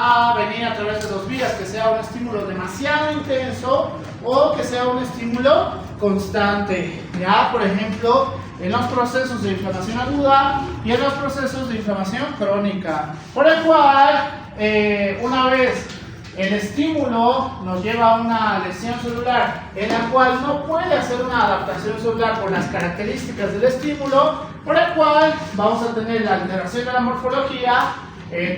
a venir a través de dos vías, que sea un estímulo demasiado intenso o que sea un estímulo constante. Ya, por ejemplo, en los procesos de inflamación aguda y en los procesos de inflamación crónica, por el cual una vez el estímulo nos lleva a una lesión celular en la cual no puede hacer una adaptación celular por las características del estímulo, por el cual vamos a tener la alteración de la morfología,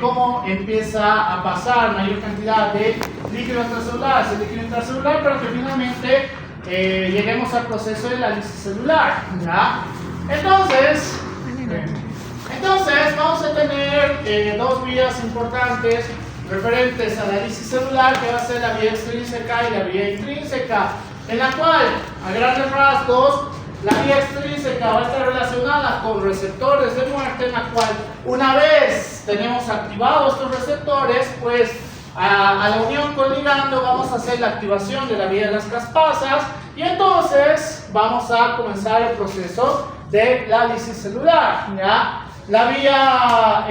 cómo empieza a pasar mayor cantidad de líquido intracelular hacia líquido intracelular, pero que finalmente lleguemos al proceso de la lisis celular, ¿ya? Entonces vamos a tener dos vías importantes referentes a la lisis celular, que va a ser la vía extrínseca y la vía intrínseca, en la cual, a grandes rasgos, la vía extrínseca va a estar relacionada con receptores de muerte, en la cual, una vez tenemos activados estos receptores, pues a la unión con ligando vamos a hacer la activación de la vía de las caspasas y entonces vamos a comenzar el proceso de la lisis celular, ¿ya? La vía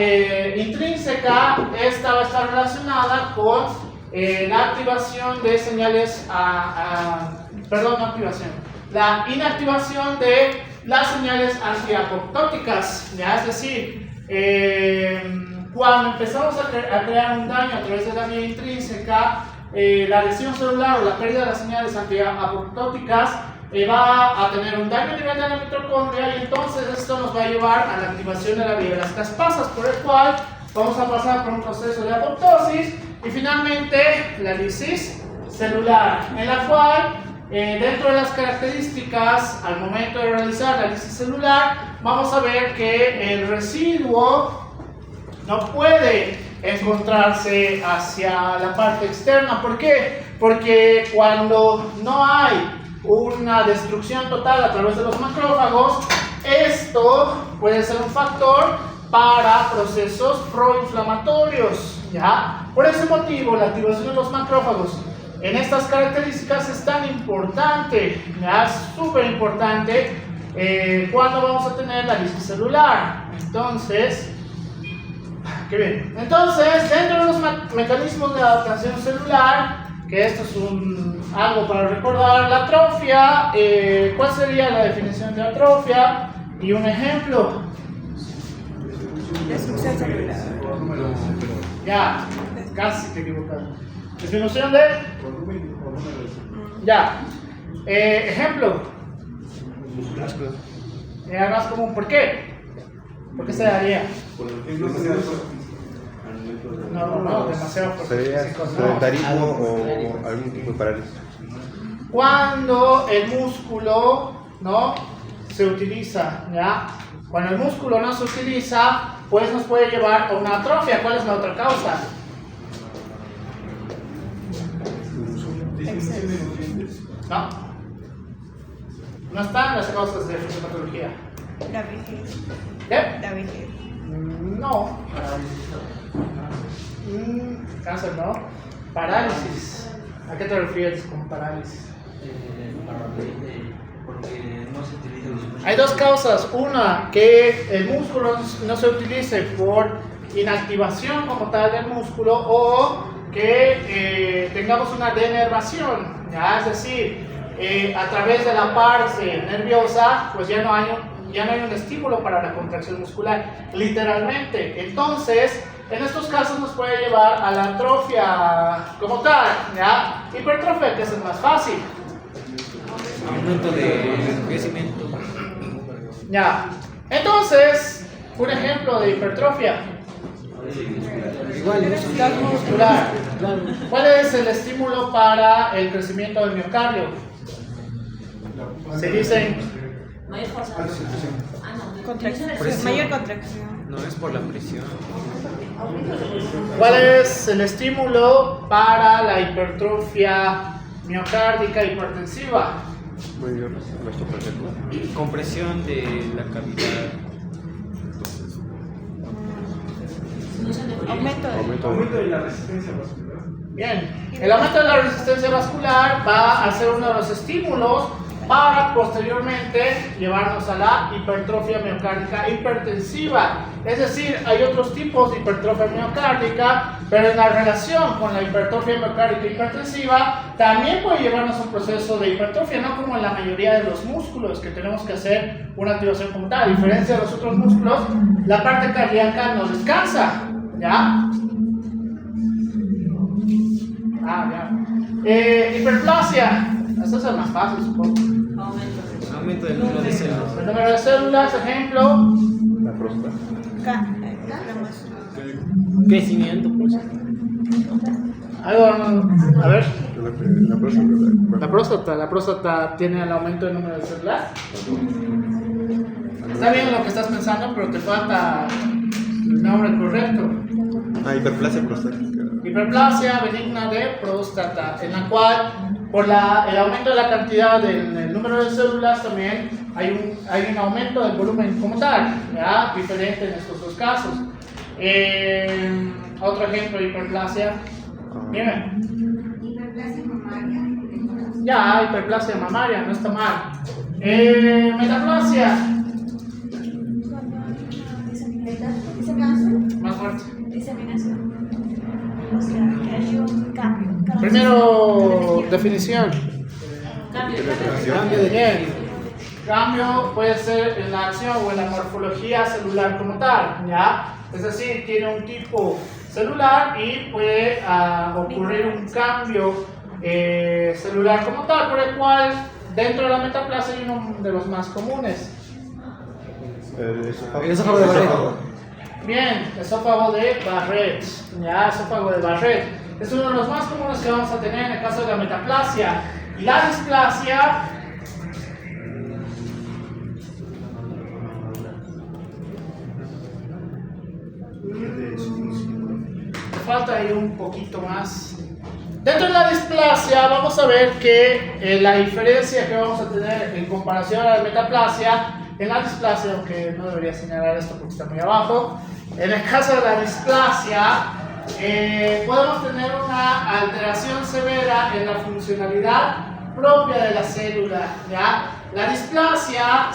intrínseca, esta va a estar relacionada con la activación de señales, la inactivación de las señales antiapoptóticas, ¿ya? Es decir, cuando empezamos a crear un daño a través de la vía intrínseca, la lesión celular o la pérdida de las señales antiapoptóticas va a tener un daño a nivel de la mitocondria y entonces esto nos va a llevar a la activación de la vía de las caspasas, por el cual vamos a pasar por un proceso de apoptosis y finalmente la lisis celular, en la cual dentro de las características al momento de realizar la lisis celular vamos a ver que el residuo no puede encontrarse hacia la parte externa. ¿Por qué? Porque cuando no hay una destrucción total a través de los macrófagos, esto puede ser un factor para procesos proinflamatorios, ¿ya? Por ese motivo, la activación de los macrófagos en estas características es tan importante, ¿ya? Es súper importante cuando vamos a tener la lisis celular. Entonces, qué bien. Entonces, dentro de los mecanismos de adaptación celular, que esto es algo para recordar, la atrofia, ¿cuál sería la definición de atrofia? Y un ejemplo. Destrucción celular. Ya, casi te equivocas. Disminución de. Ya. Ejemplo. Más común. ¿Por qué? ¿Por qué se daría? No, demasiado fuerte. ¿Sería sedentarismo o algún tipo de parálisis? Cuando el músculo no se utiliza, ¿ya? Cuando el músculo no se utiliza, pues nos puede llevar a una atrofia. ¿Cuál es la otra causa? No. No están las causas de fisiopatología. La vejez. ¿Qué? La vejez. No. Cáncer, ¿no? Parálisis. ¿A qué te refieres con parálisis? Porque no se utiliza los músculos. Hay dos causas. Una, que el músculo no se utilice por inactivación como tal del músculo, o que tengamos una denervación, ¿ya? Es decir, a través de la parte nerviosa, pues ya no hay un estímulo para la contracción muscular, literalmente. Entonces, en estos casos nos puede llevar a la atrofia como tal, ¿ya? Hipertrofia, que es el más fácil. Aumento de crecimiento. Ya. Entonces, un ejemplo de hipertrofia muscular. ¿Cuál es el estímulo para el crecimiento del miocardio? Se dicen Mayor fuerza. Contracción. Mayor contracción. No es por la presión. ¿cuál es el estímulo para la hipertrofia miocárdica hipertensiva? Mayor vasopresor. Compresión de la cavidad. Aumento de la resistencia vascular. Bien, el aumento de la resistencia vascular va a ser uno de los estímulos para posteriormente llevarnos a la hipertrofia miocárdica hipertensiva. Es decir, hay otros tipos de hipertrofia miocárdica, pero en la relación con la hipertrofia miocárdica hipertensiva también puede llevarnos a un proceso de hipertrofia, no como en la mayoría de los músculos que tenemos que hacer una activación como tal. A diferencia de los otros músculos, la parte cardíaca no descansa, ¿ya? Hiperplasia, eso es el más fácil, supongo. Aumento del número de células. El número de células, ejemplo. La próstata. Crecimiento, pues. Algo, a ver. La próstata. La próstata tiene el aumento del número de células. Está bien lo que estás pensando, pero te falta el nombre correcto. Hiperplasia prostática. Hiperplasia benigna de próstata, en la cual por el aumento de la cantidad del número de células también hay un aumento del volumen como tal, ¿ya? Diferente en estos dos casos. Otro ejemplo de hiperplasia. Dime. Hiperplasia mamaria. Ya, hiperplasia mamaria, no está mal. Metaplasia. Diseminación. Más fuerte. Diseminación. O sea, que hay un cambio. Primero, definición. Cambio de Bien. Cambio puede ser en la acción o en la morfología celular como tal, ¿ya? Es decir, tiene un tipo celular y puede ocurrir un cambio celular como tal, por el cual dentro de la metaplasia hay uno de los más comunes. El esófago. El esófago de Barrett. Bien, esófago de Barrett, ya, esófago de Barrett. Es uno de los más comunes que vamos a tener en el caso de la metaplasia. Y la displasia, me falta ahí un poquito más. Dentro de la displasia vamos a ver que la diferencia que vamos a tener en comparación a la metaplasia, en la displasia, aunque no debería señalar esto porque está muy abajo, en el caso de la displasia podemos tener una alteración severa en la funcionalidad propia de la célula, ¿ya? La displasia,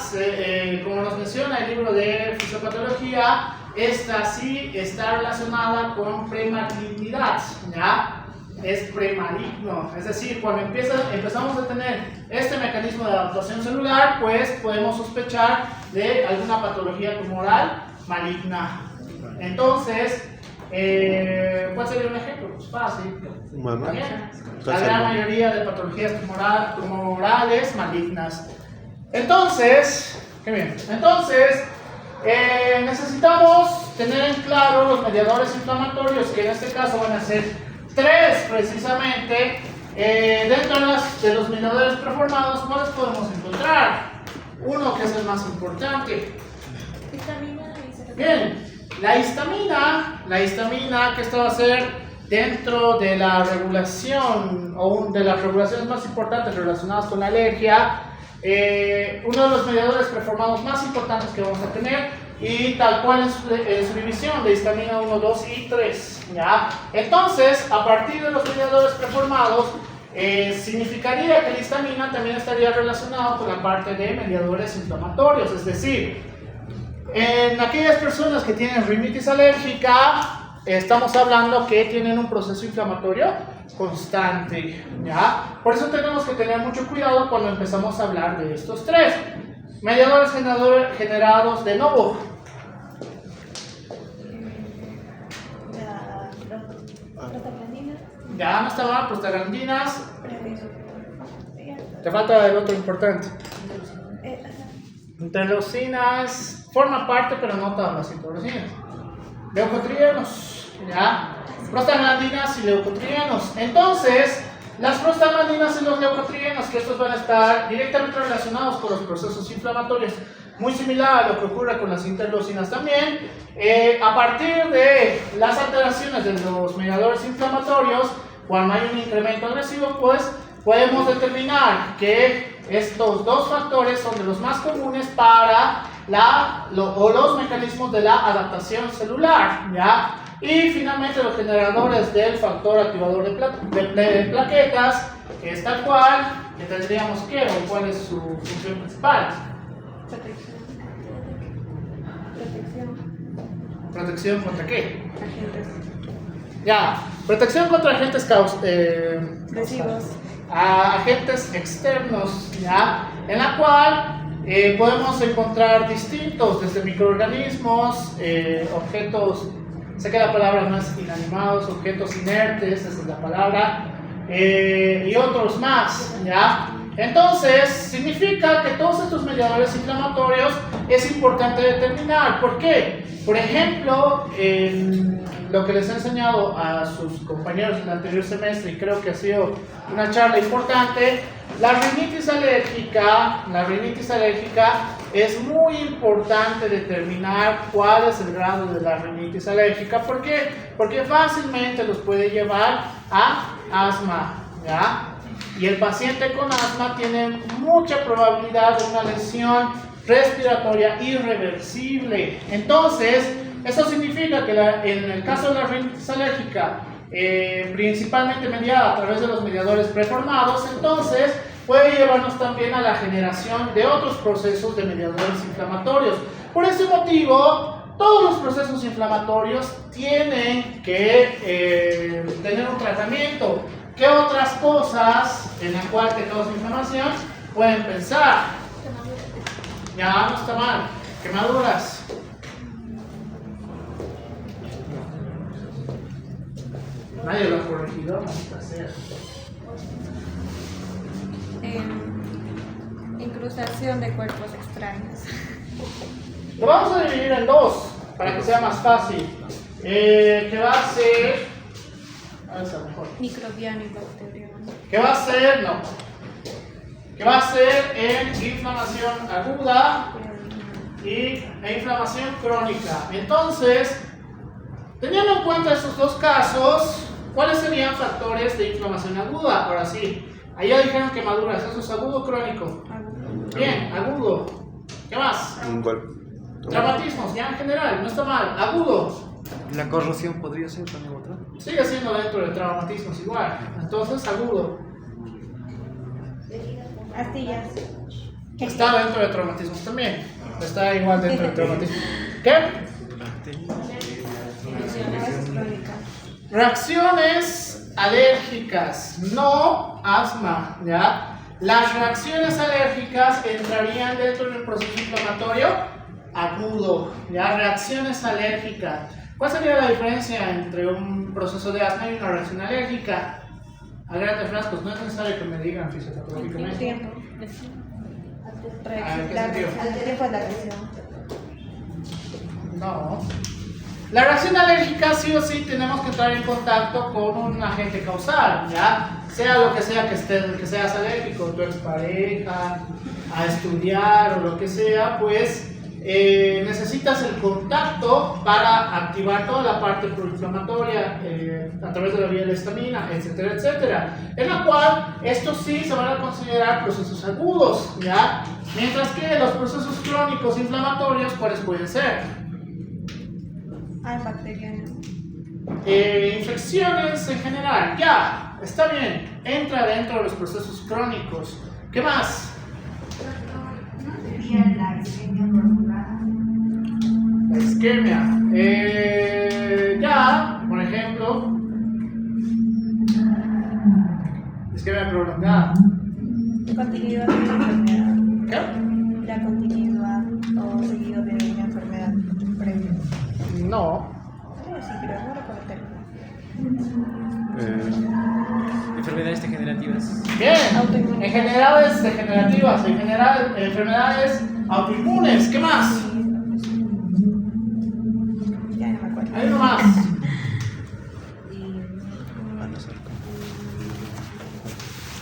como nos menciona el libro de fisiopatología, esta sí está relacionada con premalignidad, ¿ya? Es premaligno, es decir, cuando empezamos a tener este mecanismo de adaptación celular, pues podemos sospechar de alguna patología tumoral maligna. Entonces, ¿cuál sería un ejemplo? Pues fácil. Mama. La gran mayoría de patologías tumorales malignas. Entonces, qué bien. Entonces, necesitamos tener en claro los mediadores inflamatorios, que en este caso van a ser 3 precisamente. Dentro de los mediadores preformados, ¿cuáles podemos encontrar? Uno que es el más importante. Bien, la histamina, que esto va a ser dentro de la regulación o de las regulaciones más importantes relacionadas con la alergia, uno de los mediadores preformados más importantes que vamos a tener, y tal cual en su división de histamina 1, 2 y 3, ¿ya? Entonces, a partir de los mediadores preformados, significaría que la histamina también estaría relacionada con la parte de mediadores inflamatorios, es decir, en aquellas personas que tienen rinitis alérgica, estamos hablando que tienen un proceso inflamatorio constante, ¿ya? Por eso tenemos que tener mucho cuidado cuando empezamos a hablar de estos 3 mediadores generados de novo. Ya no estaban prostaglandinas. Te falta el otro importante. Interleucinas forma parte, pero no todas las interleucinas. Leucotrienos, ¿ya? Prostaglandinas y leucotrienos. Entonces, las prostaglandinas y los leucotrienos, que estos van a estar directamente relacionados con los procesos inflamatorios, muy similar a lo que ocurre con las interleucinas también. A partir de las alteraciones de los mediadores inflamatorios, cuando hay un incremento agresivo, pues podemos determinar que estos 2 factores son de los más comunes para los mecanismos de la adaptación celular, ¿ya? Y finalmente los generadores del factor activador de plaquetas, es tal cual, que tendríamos que, o cuál es su función principal. Protección. ¿Protección contra qué? Agentes. Ya, protección contra agentes Lesivos. a agentes externos, ¿ya? En la cual podemos encontrar distintos, desde microorganismos, objetos, sé que la palabra no es inanimados, objetos inertes, esa es la palabra, y otros más, ¿ya? Entonces, significa que todos estos mediadores inflamatorios es importante determinar. ¿Por qué? Por ejemplo, lo que les he enseñado a sus compañeros en el anterior semestre, y creo que ha sido una charla importante, la rinitis alérgica es muy importante determinar cuál es el grado de la rinitis alérgica. ¿Por qué? Porque fácilmente los puede llevar a asma, ¿ya? Y el paciente con asma tiene mucha probabilidad de una lesión respiratoria irreversible. Entonces, eso significa que en el caso de la rinitis alérgica, principalmente mediada a través de los mediadores preformados, entonces puede llevarnos también a la generación de otros procesos de mediadores inflamatorios. Por ese motivo, todos los procesos inflamatorios tienen que tener un tratamiento. ¿Qué otras cosas en las cuales te causa inflamación pueden pensar? Ya no está mal. Quemaduras. Nadie lo ha corregido, maldita sea. Incrustación de cuerpos extraños. Lo vamos a dividir en dos para que sea más fácil. Que va a ser. A ver, mejor. Microbiano y bacteriano. ¿Qué va a ser? No. ¿Qué va a ser en inflamación aguda e inflamación crónica? Entonces, teniendo en cuenta esos dos casos, ¿cuáles serían factores de inflamación aguda? Ahora sí, ahí ya dijeron quemaduras, ¿eso es agudo o crónico? Bien, agudo. ¿Qué más? Un golpe. Traumatismos, ya en general, no está mal. Agudo. La corrosión podría ser también otra. Sigue siendo dentro de traumatismos igual. Entonces, agudo. Astillas. Está dentro de traumatismos también. Está igual dentro de traumatismos. ¿Qué? Reacciones alérgicas, no asma, ¿ya? Las reacciones alérgicas entrarían dentro del proceso inflamatorio agudo, ¿ya? Reacciones alérgicas. ¿Cuál sería la diferencia entre un proceso de asma y una reacción alérgica? A grandes rasgos, no es necesario que me digan fisiopatológicamente. Tiempo. ¿En qué Al sentido? tiempo de la reacción. No. La reacción alérgica sí o sí tenemos que entrar en contacto con un agente causal, ¿ya? Sea lo que sea que seas alérgico, tu expareja, a estudiar o lo que sea, pues necesitas el contacto para activar toda la parte proinflamatoria a través de la vía de la histamina, etcétera, etcétera. En la cual estos sí se van a considerar procesos agudos, ¿ya? Mientras que los procesos crónicos inflamatorios, ¿cuáles pueden ser? Bacteriano. Infecciones en general, ya, está bien, entra dentro de los procesos crónicos. ¿Qué más? La isquemia. Ya, por ejemplo, isquemia prolongada. Continuidad de una enfermedad. ¿Qué? La continuidad o seguido de una enfermedad previa. No. Sí, pero no recuerdo el término. Enfermedades degenerativas. Bien, Autoinmunes. enfermedades degenerativas, en general, enfermedades autoinmunes. ¿Qué más? Ya no me acuerdo. Hay uno más.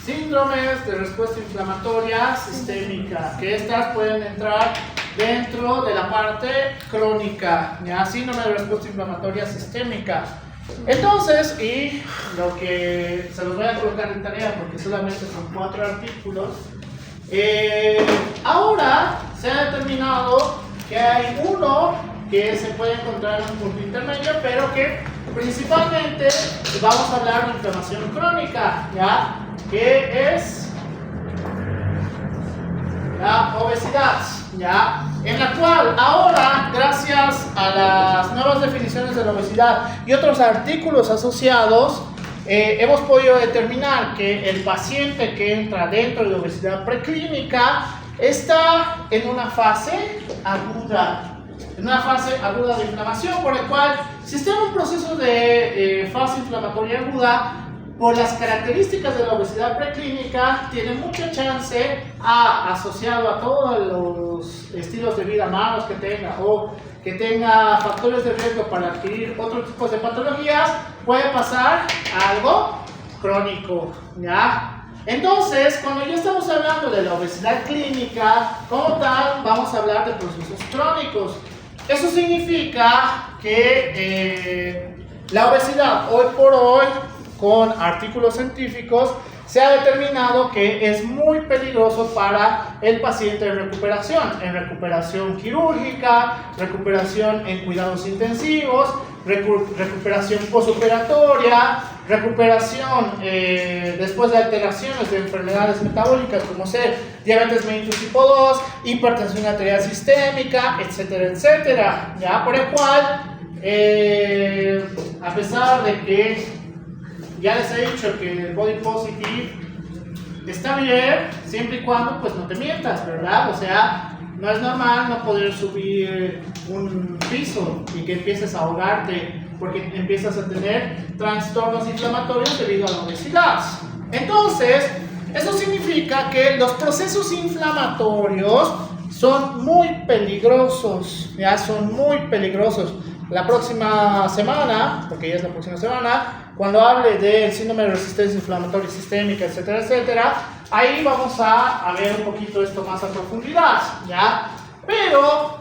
Síndromes de respuesta inflamatoria sistémica, que estas pueden entrar dentro de la parte crónica, ¿ya? Síndrome de respuesta inflamatoria sistémica. Entonces, y lo que se los voy a colocar en tarea porque solamente son 4 artículos, ahora se ha determinado que hay uno que se puede encontrar en un punto intermedio, pero que principalmente vamos a hablar de inflamación crónica, ¿ya? que es la obesidad, ¿ya? En la cual ahora, gracias a las nuevas definiciones de la obesidad y otros artículos asociados, hemos podido determinar que el paciente que entra dentro de la obesidad preclínica está en una fase aguda, de inflamación, por el cual, si está en un proceso de fase inflamatoria aguda, por las características de la obesidad preclínica, tiene mucha chance, asociado a todos los estilos de vida malos que tenga o que tenga factores de riesgo para adquirir otros tipos de patologías, puede pasar a algo crónico, ¿ya? Entonces, cuando ya estamos hablando de la obesidad clínica, como tal, vamos a hablar de procesos crónicos. Eso significa que la obesidad, hoy por hoy, con artículos científicos, se ha determinado que es muy peligroso para el paciente en recuperación quirúrgica, recuperación en cuidados intensivos, recuperación postoperatoria, recuperación después de alteraciones de enfermedades metabólicas como ser diabetes mellitus tipo 2, hipertensión arterial sistémica, etcétera, etcétera, ¿ya? Por el cual, a pesar de que ya les he dicho que el body positive está bien, siempre y cuando pues no te mientas, ¿verdad? O sea, no es normal no poder subir un piso y que empieces a ahogarte porque empiezas a tener trastornos inflamatorios debido a la obesidad. Entonces, eso significa que los procesos inflamatorios son muy peligrosos, ya son muy peligrosos. La próxima semana, porque ya es la próxima semana, cuando hable del síndrome de resistencia inflamatoria sistémica, etcétera, etcétera, ahí vamos a ver un poquito esto más a profundidad, ¿ya? Pero,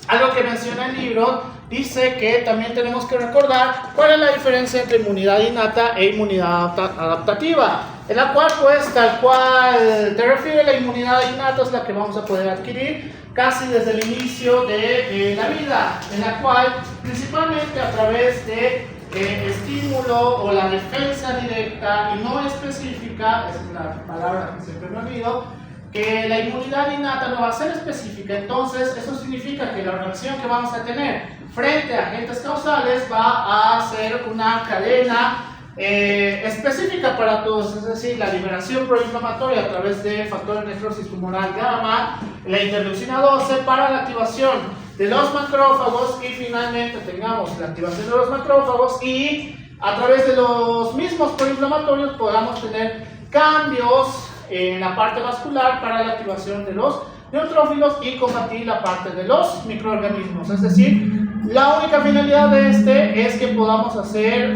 algo que menciona el libro, dice que también tenemos que recordar cuál es la diferencia entre inmunidad innata e inmunidad adaptativa, en la cual, pues, tal cual te refiere, la inmunidad innata es la que vamos a poder adquirir casi desde el inicio de la vida, en la cual, principalmente a través de estímulo o la defensa directa y no específica, esa es la palabra que siempre me olvido, que la inmunidad innata no va a ser específica. Entonces, eso significa que la reacción que vamos a tener frente a agentes causales va a ser una cadena específica para todos, es decir, la liberación proinflamatoria a través de factor de necrosis tumoral gamma, la interleucina 12 para la activación de los macrófagos y finalmente tengamos la activación de los macrófagos y a través de los mismos proinflamatorios podamos tener cambios en la parte vascular para la activación de los neutrófilos y combatir la parte de los microorganismos. Es decir, la única finalidad de este es que podamos hacer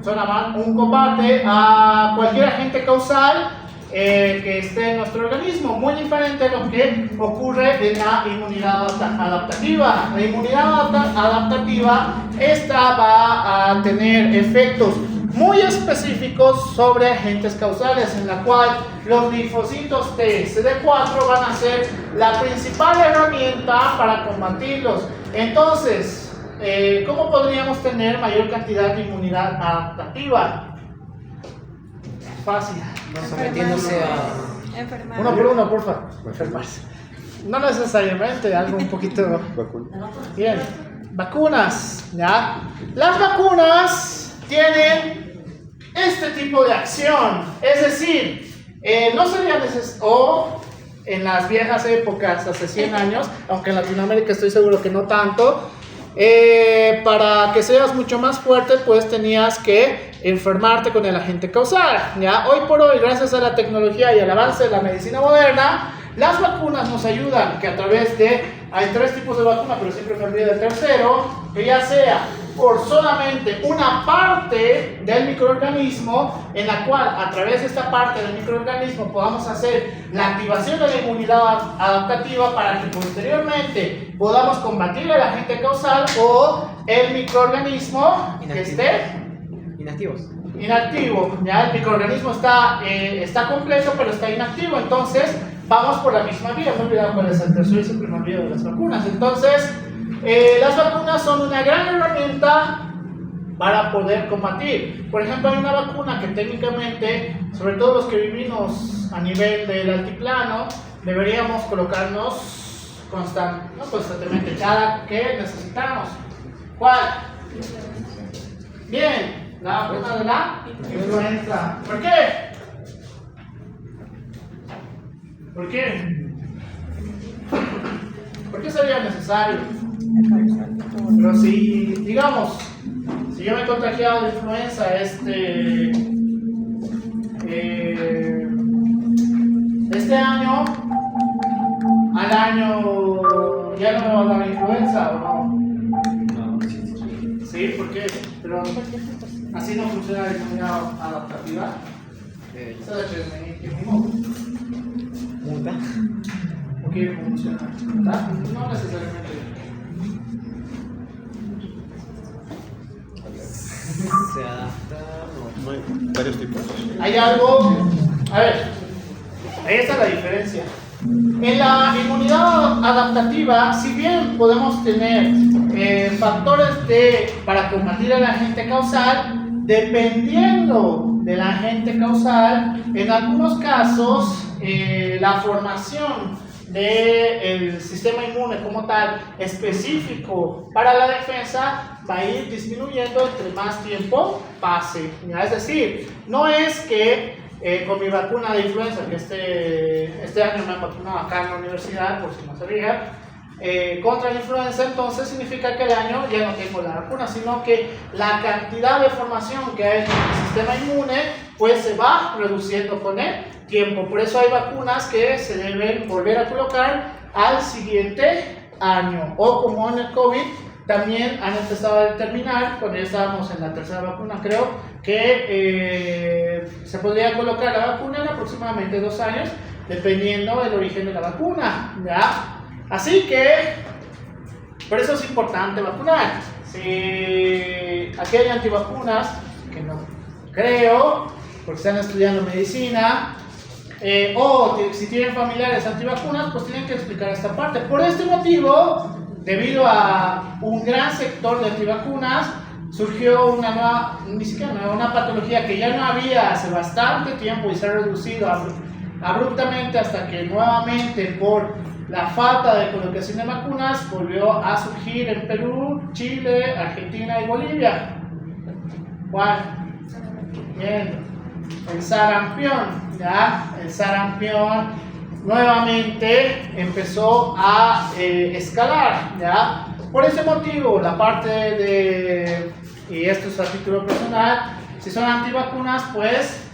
un combate a cualquier agente causal que esté en nuestro organismo, muy diferente a lo que ocurre en la inmunidad adaptativa. La inmunidad adaptativa, esta va a tener efectos muy específicos sobre agentes causales, en la cual los linfocitos T CD4 van a ser la principal herramienta para combatirlos. Entonces, ¿cómo podríamos tener mayor cantidad de inmunidad adaptativa? Fácil. Sometiéndose a... Enfermar. Uno por uno, por favor. Enfermarse. No necesariamente, algo un poquito... Vacuna. Bien. Vacunas, ¿ya? Las vacunas tienen este tipo de acción. Es decir, no sería necesario... O en las viejas épocas, hace 100 años, aunque en Latinoamérica estoy seguro que no tanto, para que seas mucho más fuerte, pues tenías que enfermarte con el agente causal, ¿ya? Hoy por hoy, gracias a la tecnología y al avance de la medicina moderna, las vacunas nos ayudan, que a través de... Hay 3 tipos de vacuna, pero siempre me olvido del tercero, que ya sea por solamente una parte del microorganismo, en la cual a través de esta parte del microorganismo podamos hacer la activación de la inmunidad adaptativa para que posteriormente podamos combatir el agente causal o el microorganismo que esté inactivo. Ya el microorganismo está completo, pero está inactivo. Entonces vamos por la misma vía. Me he olvidado cuál es el tercero y siempre me olvido de las vacunas. Entonces, las vacunas son una gran herramienta para poder combatir. Por ejemplo, hay una vacuna que técnicamente, sobre todo los que vivimos a nivel del altiplano, deberíamos colocarnos constantemente, cada que necesitamos. ¿Cuál? Bien, la vacuna de la influenza. ¿Por qué? ¿Por qué? ¿Por qué sería necesario? Pero si, digamos, si yo me he contagiado de influenza este año, al año ya no me va a dar influenza, ¿o no? Sí, ¿por qué? Pero así no funciona la inmunidad adaptativa. Esa es la que Muta. ¿O quiere funcionar? No necesariamente. Se adapta. No hay varios tipos. Hay algo. A ver, ahí está la diferencia. En la inmunidad adaptativa, si bien podemos tener factores para combatir el agente causal, dependiendo del agente causal, en algunos casos la formación del sistema inmune como tal específico para la defensa va a ir disminuyendo entre más tiempo pase. Es decir, no es que con mi vacuna de influenza, que este año me han vacunado acá en la universidad, por si no sabía, contra la influenza, entonces significa que el año ya no tengo la vacuna, sino que la cantidad de formación que hay en el sistema inmune pues se va reduciendo con el tiempo. Por eso hay vacunas que se deben volver a colocar al siguiente año, o como en el COVID también han empezado a determinar, cuando ya estábamos en la tercera vacuna creo, que se podría colocar la vacuna en aproximadamente 2 años, dependiendo del origen de la vacuna, ¿ya? Así que, por eso es importante vacunar. Si aquí hay antivacunas, que no creo, porque están estudiando medicina, o si tienen familiares antivacunas, pues tienen que explicar esta parte. Por este motivo, debido a un gran sector de antivacunas, surgió una nueva, ni siquiera nueva, una patología que ya no había hace bastante tiempo y se ha reducido abruptamente hasta que nuevamente por la falta de colocación de vacunas volvió a surgir en Perú, Chile, Argentina y Bolivia. ¿Cuál? Bien, el sarampión, ¿ya? El sarampión nuevamente empezó a escalar, ¿ya? Por ese motivo, la parte de, y esto es a título personal, si son antivacunas, pues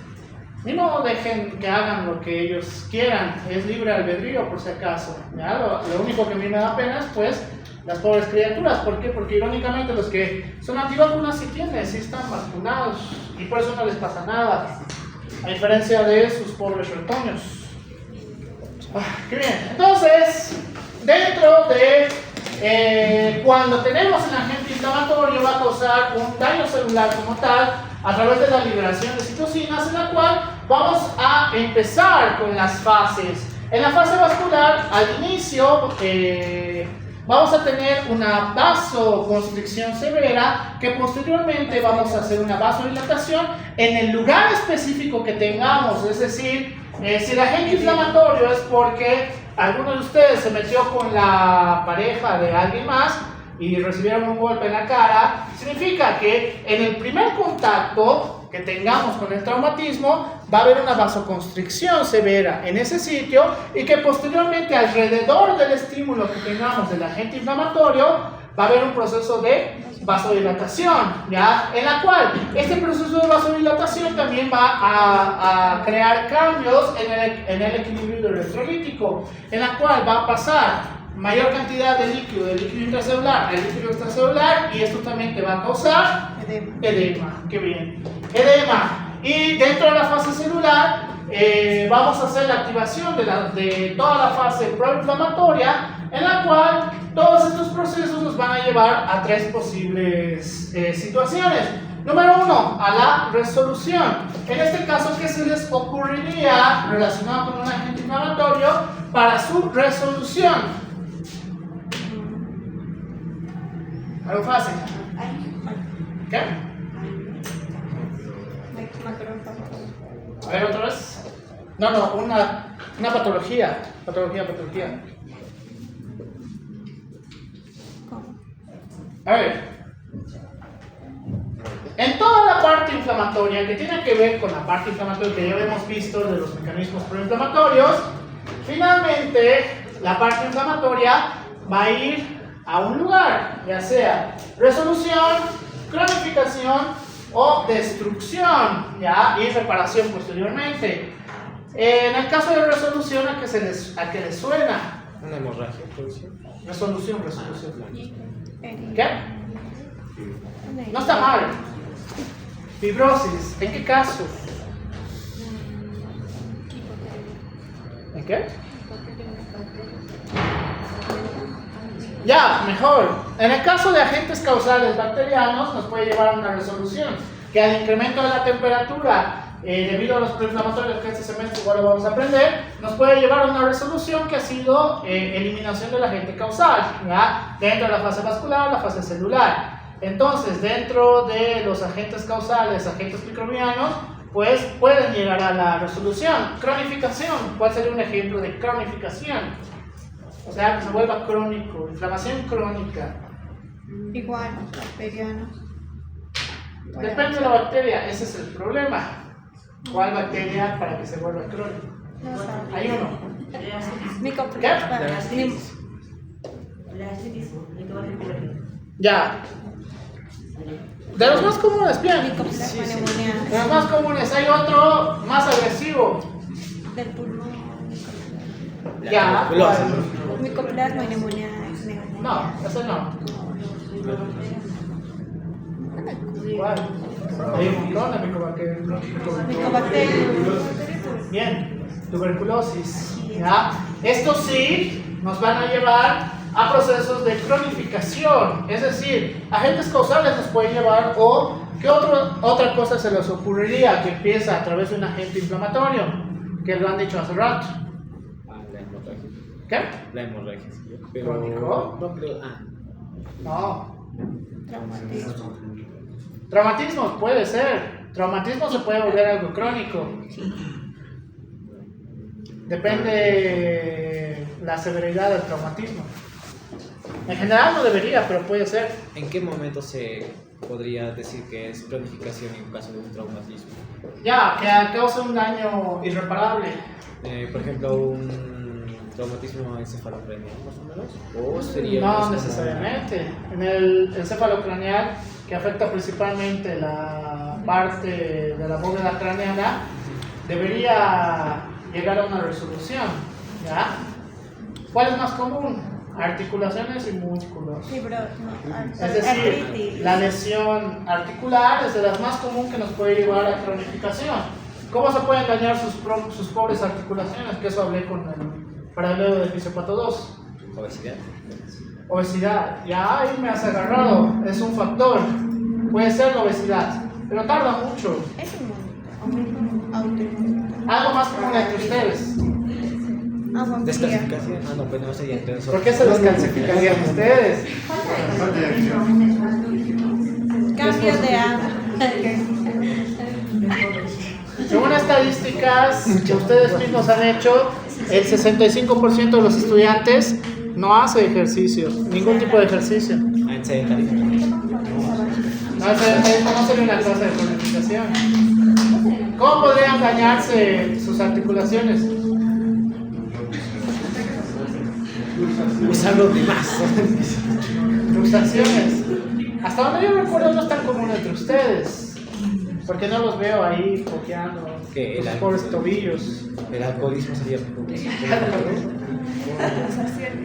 ni no dejen que hagan lo que ellos quieran, es libre albedrío por si acaso, ¿ya? Lo único que a mí me da pena es pues las pobres criaturas. ¿Por qué? Porque irónicamente los que son antivacunas sí están vacunados y por eso no les pasa nada, a diferencia de sus pobres retoños. ¡Qué bien! Entonces, dentro de cuando tenemos un agente inflamatorio va a causar un daño celular como tal a través de la liberación de citocinas, en la cual vamos a empezar con las fases. En la fase vascular, al inicio, vamos a tener una vasoconstricción severa, que posteriormente vamos a hacer una vasodilatación en el lugar específico que tengamos. Es decir, si el agente inflamatorio es porque alguno de ustedes se metió con la pareja de alguien más y recibieron un golpe en la cara, significa que en el primer contacto que tengamos con el traumatismo va a haber una vasoconstricción severa en ese sitio, y que posteriormente alrededor del estímulo que tengamos del agente inflamatorio va a haber un proceso de vasodilatación, ¿ya? En la cual este proceso de vasodilatación también va a crear cambios en el equilibrio electrolítico, en la cual va a pasar mayor cantidad de líquido intracelular al líquido extracelular, y esto también te va a causar edema. ¡Qué bien! Edema. Y dentro de la fase celular vamos a hacer la activación de toda la fase proinflamatoria, en la cual todos estos procesos nos van a llevar a 3 posibles situaciones. Número 1, a la resolución. En este caso, ¿qué se les ocurriría relacionado con un agente inflamatorio para su resolución? Algo fácil. ¿Qué? A ver, otra vez. No, una patología. Patología. ¿Cómo? A ver. En toda la parte inflamatoria que tiene que ver con la parte inflamatoria que ya hemos visto de los mecanismos proinflamatorios, finalmente la parte inflamatoria va a ir a un lugar, ya sea resolución, cronificación o destrucción, ¿ya? Y reparación posteriormente. En el caso de resolución, ¿a qué les suena? Una hemorragia, puede ser. Resolución. Herida. ¿Qué? No está mal. Fibrosis, ¿en qué caso? ¿En qué? Ya, mejor. En el caso de agentes causales bacterianos, nos puede llevar a una resolución, que al incremento de la temperatura, debido a los proinflamatorios que este semestre igual lo vamos a aprender, nos puede llevar a una resolución que ha sido eliminación del agente causal, ¿ya? Dentro de la fase vascular, la fase celular. Entonces, dentro de los agentes causales, agentes microbianos, pues pueden llegar a la resolución. Cronificación, ¿cuál sería un ejemplo de cronificación? O sea, que se vuelva crónico, inflamación crónica. Igual, bacterianos. Depende de la bacteria, ese es el problema. ¿Cuál bacteria para que se vuelva crónico? No sabe. Hay uno. Micoplasma. Ya. De los más comunes, bien. Micoplasma De neumonía. los más comunes, hay otro más agresivo. Del pulmón. Ya. Micoplasma y neumonía. No, ese no. ¿Cuál? Hay un montón de Micobacterias. Bien, tuberculosis. ¿Ya? Estos sí nos van a llevar a procesos de cronificación, es decir, agentes causales nos pueden llevar o ¿qué otra cosa se les ocurriría que empieza a través de un agente inflamatorio? Que lo han dicho hace rato. La hemorragia. ¿Qué? La hemorragia, sí. Pero ¿Crónico? no creo. No. Traumatismo. Traumatismo puede ser. Traumatismo se puede volver algo crónico. Depende la severidad del traumatismo. En general no debería, pero puede ser. ¿En qué momento se podría decir que es cronificación en caso de un traumatismo? Ya, que causa un daño irreparable. Por ejemplo, un traumatismo encefalocraneal, más o menos. ¿O sería No más como- necesariamente. En el encefalocraneal, que afecta principalmente la parte de la bóveda craneana, debería llegar a una resolución. ¿Ya? ¿Cuál es más común? Articulaciones y músculos. Es decir, Artritis. la lesión articular es de las más comunes que nos puede llevar a cronificación. ¿Cómo se pueden dañar sus pobres articulaciones? Que eso hablé con el paralelo de Fisiopato 2. Obesidad. Obesidad, ya ahí me has agarrado, es un factor. Puede ser la obesidad, pero tarda mucho. Es inmune. Autoinmune. Algo más común entre ustedes. Agua fría. Descalcificación. Ah, no, pues no sería entonces. ¿Por qué se descalcificarían ustedes? Cambio de agua. Según estadísticas que ustedes mismos han hecho, el 65% de los estudiantes no hace ejercicio, ningún tipo de ejercicio. Ah, en sedentarismo. No, el sedentarismo no sería una clase de cronificación. ¿Cómo podrían dañarse sus articulaciones? Usando de más. Luxaciones. Hasta donde yo recuerdo no es tan común entre ustedes. Porque no los veo ahí cojeando ¿Qué? sus pobres tobillos. El alcoholismo sería.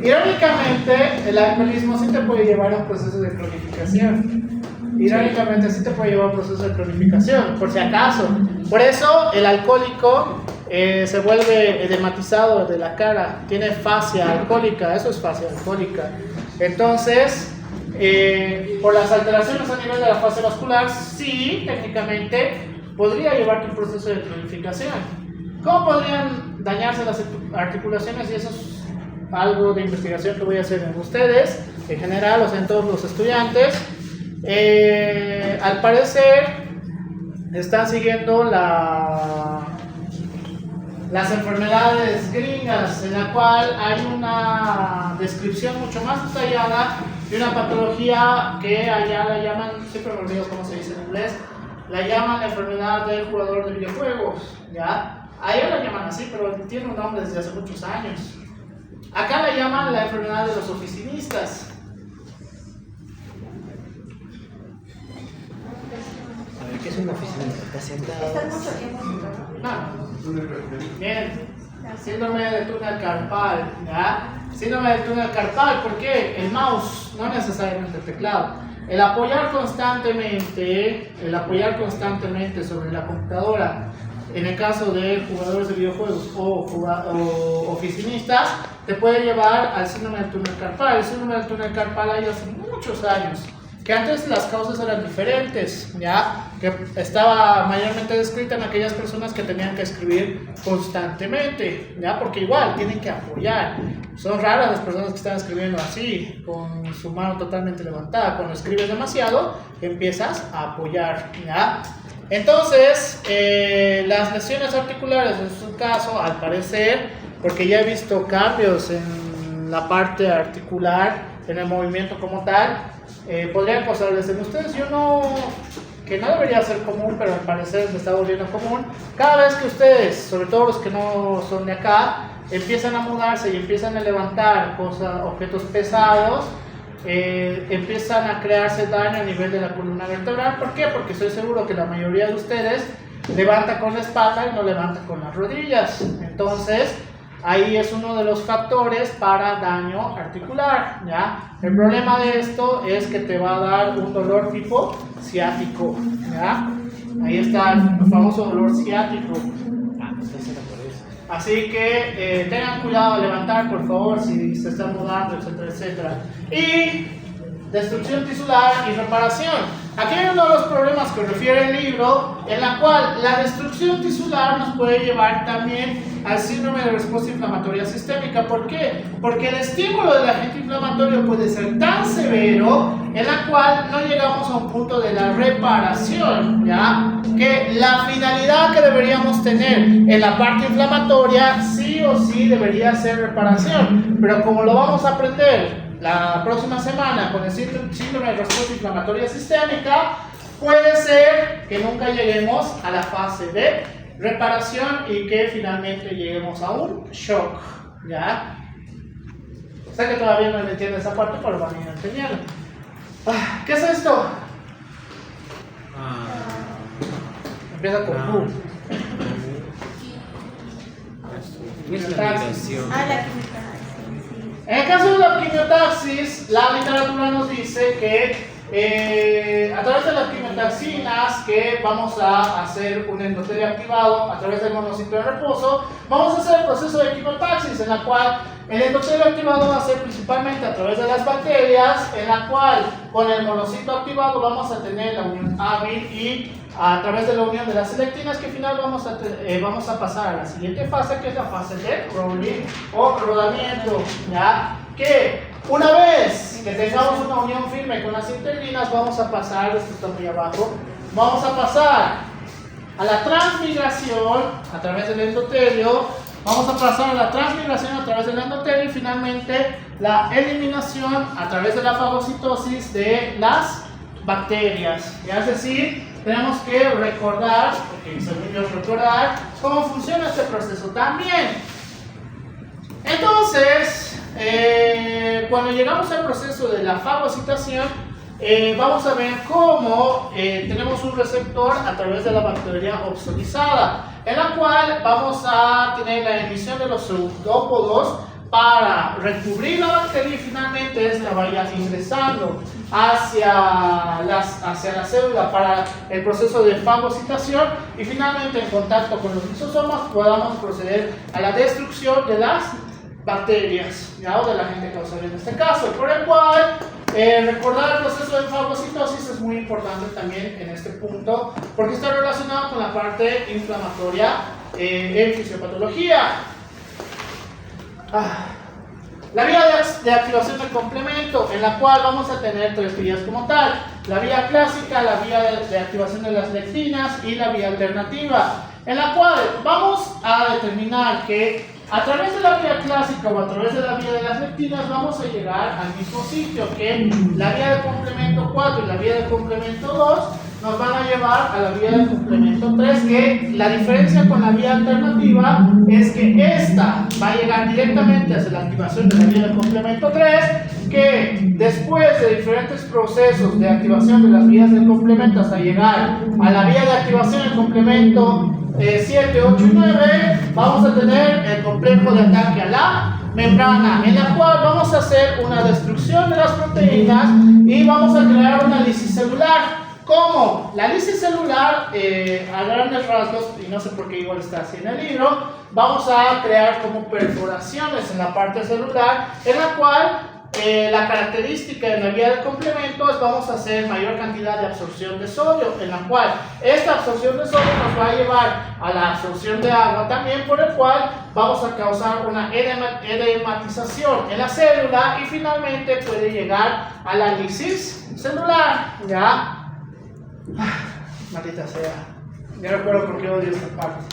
Irónicamente, el alcoholismo sí te puede llevar a un proceso de cronificación. Irónicamente, sí te puede llevar a un proceso de cronificación, por si acaso. Por eso, el alcohólico se vuelve edematizado de la cara, tiene fascia alcohólica, eso es fascia alcohólica. Entonces, por las alteraciones a nivel de la fase vascular, sí, técnicamente, podría llevarte un proceso de cronificación. ¿Cómo podrían dañarse las articulaciones? Y eso es algo de investigación que voy a hacer en ustedes, en general, o sea, en todos los estudiantes. Al parecer, están siguiendo las enfermedades gringas, en la cual hay una descripción mucho más detallada de una patología que allá la llaman, siempre me olvido cómo se dice en inglés, la llaman la enfermedad del jugador de videojuegos, ¿ya? Allá la llaman así, pero tiene un nombre desde hace muchos años. Acá la llaman la enfermedad de los oficinistas. A ver, ¿qué es una oficinista? ¿Estás sentado? Estás mucho tiempo sentado. No. Bien. Síndrome del túnel carpal, ¿ya? Síndrome del túnel carpal, ¿por qué? El mouse, no necesariamente el teclado. El apoyar constantemente sobre la computadora, en el caso de jugadores de videojuegos o oficinistas, te puede llevar al síndrome del túnel carpal. El síndrome del túnel carpal hay hace muchos años, que antes las causas eran diferentes, ¿ya? Que estaba mayormente descrita en aquellas personas que tenían que escribir constantemente, ¿ya? Porque igual tienen que apoyar. Son raras las personas que están escribiendo así, con su mano totalmente levantada. Cuando escribes demasiado, empiezas a apoyar, ¿ya? Entonces, las lesiones articulares en su caso, al parecer, porque ya he visto cambios en la parte articular, en el movimiento como tal, podrían causarles en ustedes. Yo no, que no debería ser común, pero al parecer se está volviendo común. Cada vez que ustedes, sobre todo los que no son de acá, empiezan a mudarse y empiezan a levantar objetos pesados, empiezan a crearse daño a nivel de la columna vertebral. ¿Por qué? Porque estoy seguro que la mayoría de ustedes levanta con la espalda y no levanta con las rodillas. Entonces, ahí es uno de los factores para daño articular, ¿ya? El problema de esto es que te va a dar un dolor tipo ciático, ¿ya? Ahí está el famoso dolor ciático. Así que tengan cuidado al levantar, por favor, si se están mudando, etcétera, etcétera. Y destrucción tisular y reparación. Aquí hay uno de los problemas que refiere el libro, en la cual la destrucción tisular nos puede llevar también al síndrome de respuesta inflamatoria sistémica. ¿Por qué? Porque el estímulo del agente inflamatorio puede ser tan severo en la cual no llegamos a un punto de la reparación, ¿ya? Que la finalidad que deberíamos tener en la parte inflamatoria sí o sí debería ser reparación, pero como lo vamos a aprender la próxima semana con el síndrome de respuesta inflamatoria sistémica, puede ser que nunca lleguemos a la fase de reparación y que finalmente lleguemos a un shock, ¿ya? Sé que todavía no entiendo esa parte, pero van a ir entendiendo. ¿Qué es esto? Empieza con Q. Es la migración. Ah, la química. En el caso de la quimiotaxis, la literatura nos dice que a través de las quimiotaxinas, que vamos a hacer un endotelio activado a través del monocito de reposo, vamos a hacer el proceso de quimiotaxis, en la cual el endotelio activado va a ser principalmente a través de las bacterias, en la cual con el monocito activado vamos a tener la unión hábil y a través de la unión de las selectinas, que al final vamos a pasar a la siguiente fase, que es la fase de rolling o rodamiento, ¿ya? Que una vez que tengamos una unión firme con las integrinas, vamos a pasar, esto está muy abajo, vamos a pasar a la transmigración a través del endotelio, vamos a pasar a la transmigración a través del endotelio y finalmente la eliminación a través de la fagocitosis de las bacterias, ¿ya? Es decir, tenemos que recordar, porque según yo recordar, cómo funciona este proceso también. Entonces, cuando llegamos al proceso de la fagocitación, vamos a ver cómo tenemos un receptor a través de la bacteria opsonizada, en la cual vamos a tener la emisión de los pseudópodos para recubrir la bacteria y finalmente esta vaya ingresando hacia la célula para el proceso de fagocitación y finalmente en contacto con los lisosomas podamos proceder a la destrucción de las bacterias, ¿ya? O del agente causal en este caso, por el cual recordar el proceso de fagocitosis es muy importante también en este punto porque está relacionado con la parte inflamatoria en fisiopatología. La vía de activación del complemento, en la cual vamos a tener tres vías como tal. la vía clásica, la vía de activación de las lectinas y la vía alternativa, en la cual vamos a determinar que a través de la vía clásica o a través de la vía de las lectinas vamos a llegar al mismo sitio, que la vía de complemento 4 y la vía de complemento 2 nos van a llevar a la vía de complemento 3, que la diferencia con la vía alternativa es que esta va a llegar directamente hacia la activación de la vía de complemento 3, que después de diferentes procesos de activación de las vías del complemento hasta llegar a la vía de activación del complemento 7, 8 y 9, vamos a tener el complejo de ataque a la membrana, en la cual vamos a hacer una destrucción de las proteínas y vamos a crear una lisis celular. ¿Cómo? La lisis celular, a grandes rasgos, y no sé por qué igual está así en el libro, vamos a crear como perforaciones en la parte celular, en la cual la característica de la vía de complemento es vamos a hacer mayor cantidad de absorción de sodio, en la cual esta absorción de sodio nos va a llevar a la absorción de agua también, por el cual vamos a causar una edematización en la célula y finalmente puede llegar a la lisis celular. ¿Ya? Maldita sea, ya recuerdo por qué odio esta parte.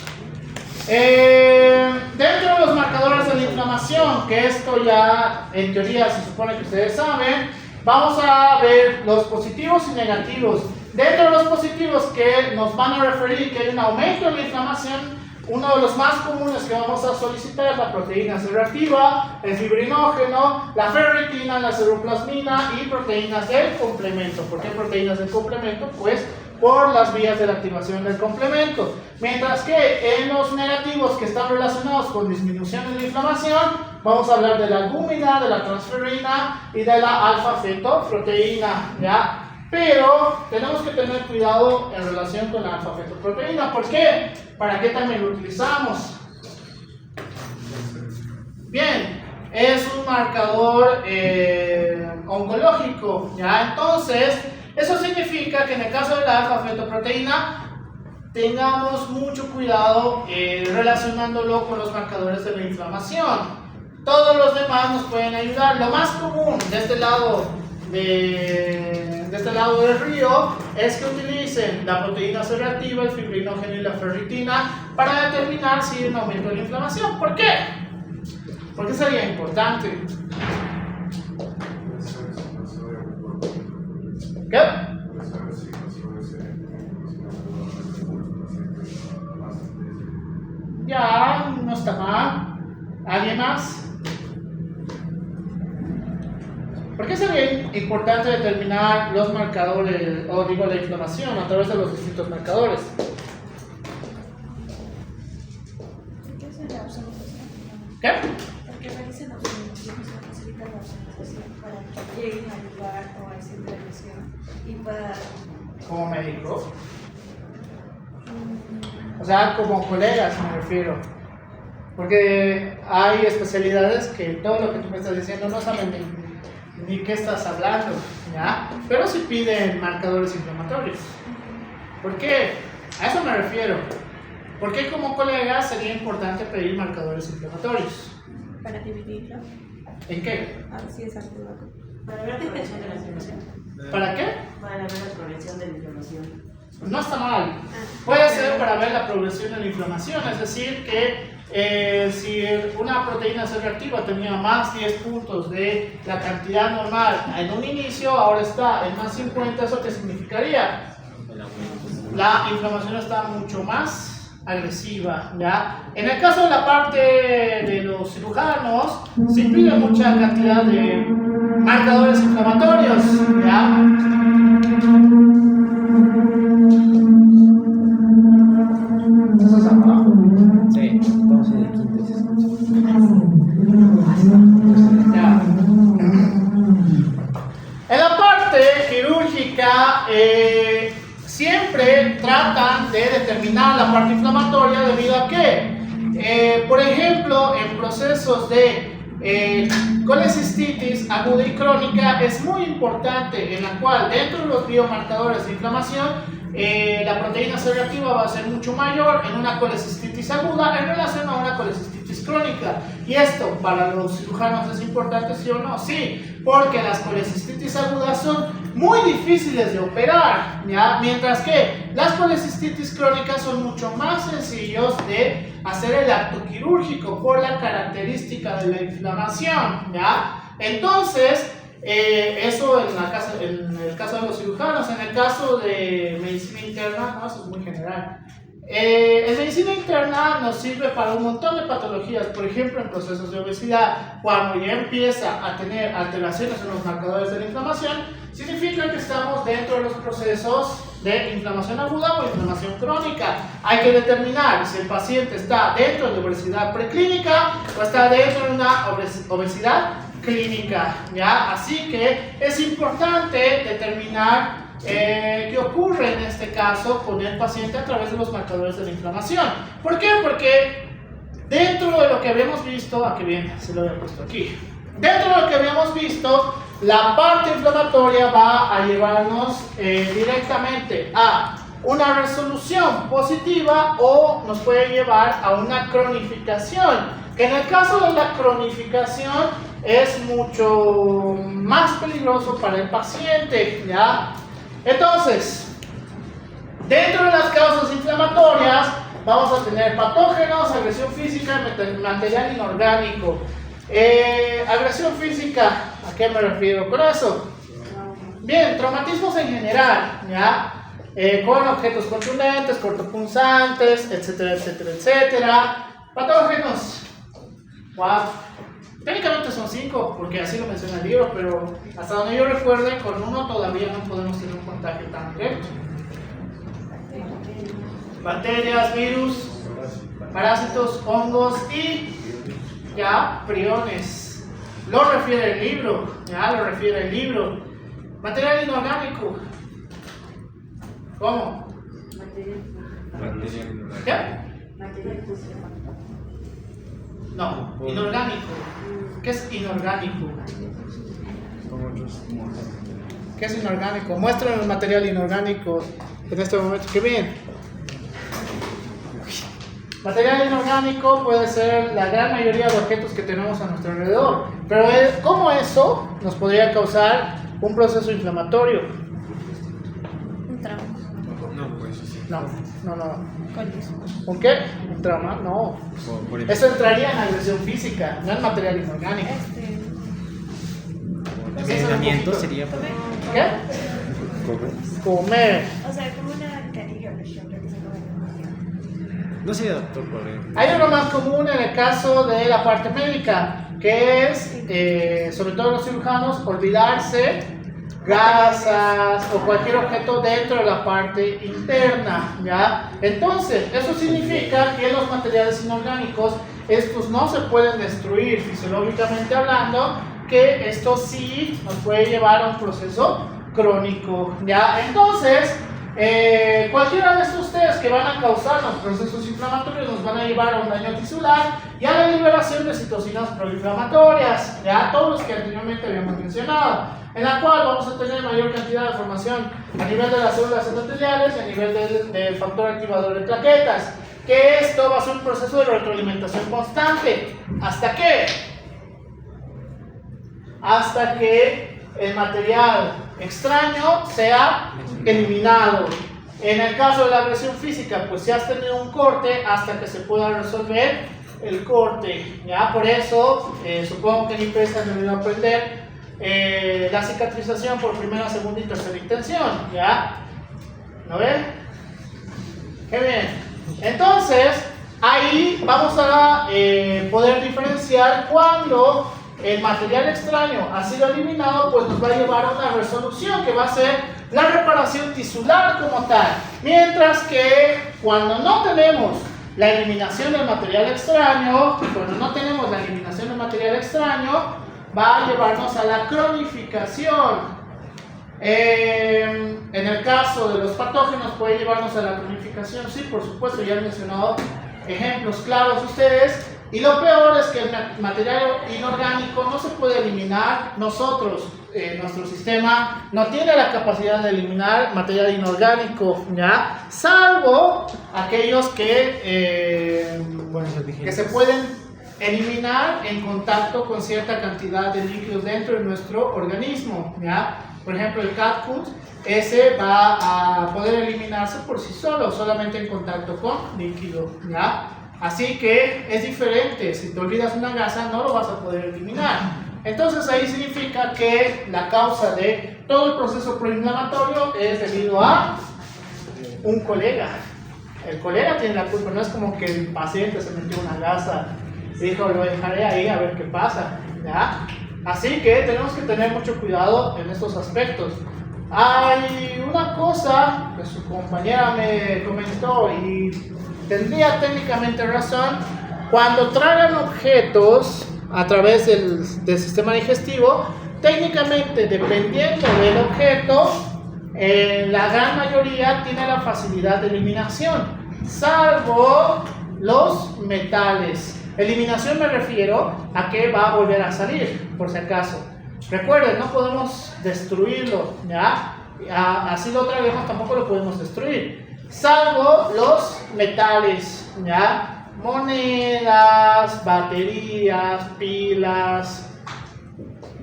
Dentro de los marcadores de la inflamación, que esto ya en teoría se supone que ustedes saben, vamos a ver los positivos y negativos. Dentro de los positivos que nos van a referir que hay un aumento en la inflamación, uno de los más comunes que vamos a solicitar es la proteína C reactiva, el fibrinógeno, la ferritina, la ceruplasmina y proteínas del complemento. ¿Por qué proteínas del complemento? Pues por las vías de la activación del complemento. Mientras que en los negativos que están relacionados con disminución de la inflamación, vamos a hablar de la albúmina, de la transferrina y de la alfa-fetoproteína, ¿ya? Pero tenemos que tener cuidado en relación con la alfa-fetoproteína. ¿Por qué? ¿Para qué también lo utilizamos? Bien, es un marcador oncológico, ¿ya? Entonces, eso significa que en el caso de la alfa-fetoproteína tengamos mucho cuidado relacionándolo con los marcadores de la inflamación. Todos los demás nos pueden ayudar. Lo más común de este lado del río es que utilicen la proteína C reactiva, el fibrinógeno y la ferritina para determinar si hay un aumento de la inflamación. ¿Por qué? ¿Por qué sería importante? ¿Qué? Ya, no está mal. ¿Alguien más? ¿Por qué sería importante determinar los marcadores, o digo la inflamación, a través de los distintos marcadores? ¿Qué es la observación? ¿Qué? Porque realizan la observación y se facilita la observación para que lleguen al lugar o al centro de lesión y para... Como médico. O sea, como colegas me refiero. Porque hay especialidades que todo lo que tú me estás diciendo no saben ni qué estás hablando, ¿ya? Pero sí piden marcadores inflamatorios. ¿Por qué? A eso me refiero. Porque como colegas sería importante pedir marcadores inflamatorios. Para dividirlo. ¿En qué? A ver si es algo. Para ver la progresión de la inflamación. ¿Para qué? Para ver la progresión de la inflamación. No está mal. Puede ser para ver la progresión de la inflamación, es decir, que si una proteína C reactiva tenía más 10 puntos de la cantidad normal en un inicio, ahora está en más 50, ¿eso qué significaría? La inflamación está mucho más agresiva, ¿ya? En el caso de la parte de los cirujanos, se pide mucha cantidad de marcadores inflamatorios, ¿ya? ¿Eso es abajo? Sí, vamos en el quinto y se escucha. Ya. En la parte quirúrgica, siempre tratan de determinar la parte inflamatoria debido a que, por ejemplo, en procesos de colecistitis aguda y crónica es muy importante, en la cual dentro de los biomarcadores de inflamación la proteína C reactiva va a ser mucho mayor en una colecistitis aguda en relación a una colecistitis crónica. Y esto para los cirujanos es importante, ¿sí o no? Sí, porque las colecistitis agudas son muy difíciles de operar, ¿ya? Mientras que las policistitis crónicas son mucho más sencillos de hacer el acto quirúrgico por la característica de la inflamación, ¿ya? Entonces, eso en el caso de los cirujanos. En el caso de medicina interna, no, eso es muy general. En medicina interna nos sirve para un montón de patologías, por ejemplo en procesos de obesidad. Cuando ya empieza a tener alteraciones en los marcadores de la inflamación, significa que estamos dentro de los procesos de inflamación aguda o inflamación crónica. Hay que determinar si el paciente está dentro de obesidad preclínica o está dentro de una obesidad clínica, ¿ya? Así que es importante determinar qué ocurre en este caso con el paciente a través de los marcadores de la inflamación. ¿Por qué? Porque dentro de lo que habíamos visto, aquí bien, se lo había puesto aquí. Dentro de lo que habíamos visto, la parte inflamatoria va a llevarnos directamente a una resolución positiva o nos puede llevar a una cronificación. Que en el caso de la cronificación es mucho más peligroso para el paciente, ¿ya? Entonces, dentro de las causas inflamatorias vamos a tener patógenos, agresión física y material inorgánico. Agresión física, ¿a qué me refiero con eso? Bien, traumatismos en general, ¿ya? Con objetos contundentes, cortopunzantes, etcétera, etcétera, etcétera. Patógenos, wow. Técnicamente son 5, porque así lo menciona el libro, pero hasta donde yo recuerde, con uno todavía no podemos tener un contagio tan directo. Bacterias, virus, parásitos, hongos y ya priones. Lo refiere el libro, ya lo refiere el libro. Material inorgánico. ¿Cómo? ¿Qué? No, inorgánico. ¿Qué es inorgánico? ¿Qué es inorgánico? Muéstrame el material inorgánico en este momento. ¡Qué bien! Material inorgánico puede ser la gran mayoría de objetos que tenemos a nuestro alrededor. Pero ¿cómo eso nos podría causar un proceso inflamatorio? Un trauma. No, pues sí. No. ¿Cuál es? ¿Un qué? ¿Un trauma? No. Eso entraría en agresión física, no en material inorgánico. Envenenamiento sería para... ¿Qué? Comer. O sea, como una canilla que se come. No sé, doctor, por Hay uno más común en el caso de la parte médica, que es, sobre todo los cirujanos, olvidarse gasas o cualquier objeto dentro de la parte interna, ¿ya? Entonces, eso significa que los materiales inorgánicos, estos no se pueden destruir fisiológicamente hablando, que esto sí nos puede llevar a un proceso crónico, ¿ya? Entonces, cualquiera de estos test que van a causar los procesos inflamatorios nos van a llevar a un daño tisular y a la liberación de citocinas proinflamatorias, ya todos los que anteriormente habíamos mencionado, en la cual vamos a tener mayor cantidad de formación a nivel de las células endoteliales y a nivel del factor activador de plaquetas, que esto va a ser un proceso de retroalimentación constante. ¿Hasta qué? Hasta que el material extraño sea eliminado. En el caso de la agresión física, pues si has tenido un corte hasta que se pueda resolver el corte, ¿ya? Por eso, supongo que en IPS han debido aprender la cicatrización por primera, segunda y tercera intención, ¿ya? ¿No ven? ¡Qué bien! Entonces, ahí vamos a poder diferenciar cuando el material extraño ha sido eliminado, pues nos va a llevar a una resolución que va a ser la reparación tisular como tal. Mientras que cuando no tenemos la eliminación del material extraño, va a llevarnos a la cronificación. En el caso de los patógenos puede llevarnos a la cronificación, sí, por supuesto, ya han mencionado ejemplos claros ustedes. Y lo peor es que el material inorgánico no se puede eliminar. Nosotros, nuestro sistema no tiene la capacidad de eliminar material inorgánico, ¿ya? Salvo aquellos que se pueden eliminar en contacto con cierta cantidad de líquidos dentro de nuestro organismo, ¿ya? Por ejemplo, el cat-cut, ese va a poder eliminarse por sí solo, solamente en contacto con líquido, ¿ya? Así que es diferente, si te olvidas una gasa no lo vas a poder eliminar. Entonces ahí significa que la causa de todo el proceso proinflamatorio es debido a un colega. El colega tiene la culpa, no es como que el paciente se metió una gasa y dijo lo dejaré ahí a ver qué pasa, ¿ya? Así que tenemos que tener mucho cuidado en estos aspectos. Hay una cosa que su compañera me comentó y tendría técnicamente razón. Cuando tragan objetos a través del sistema digestivo, técnicamente dependiendo del objeto, la gran mayoría tiene la facilidad de eliminación, salvo los metales. Eliminación me refiero a que va a volver a salir, por si acaso. Recuerden, no podemos destruirlo, ¿ya? Así lo traguemos, tampoco lo podemos destruir. Salvo los metales, ¿ya? Monedas, baterías, pilas.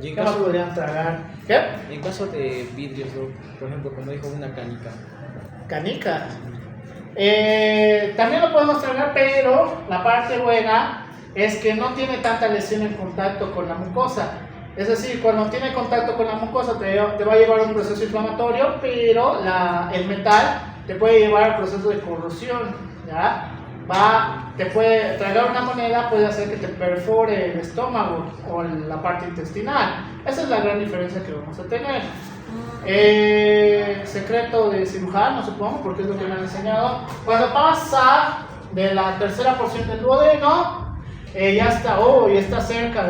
Y en ¿Qué más caso, podrían tragar? ¿Qué? en caso de vidrios, ¿no? Por ejemplo, como dijo, una canica. Canica. También lo podemos tragar, pero la parte buena es que no tiene tanta lesión en contacto con la mucosa. Es decir, cuando tiene contacto con la mucosa te va a llevar a un proceso inflamatorio, pero el metal te puede llevar al proceso de corrosión, ¿ya? Te puede tragar una moneda, puede hacer que te perfore el estómago o la parte intestinal. Esa es la gran diferencia que vamos a tener. Secreto de cirujano, supongo, porque es lo que me han enseñado. Cuando pasa de la tercera porción del duodeno, ya está cerca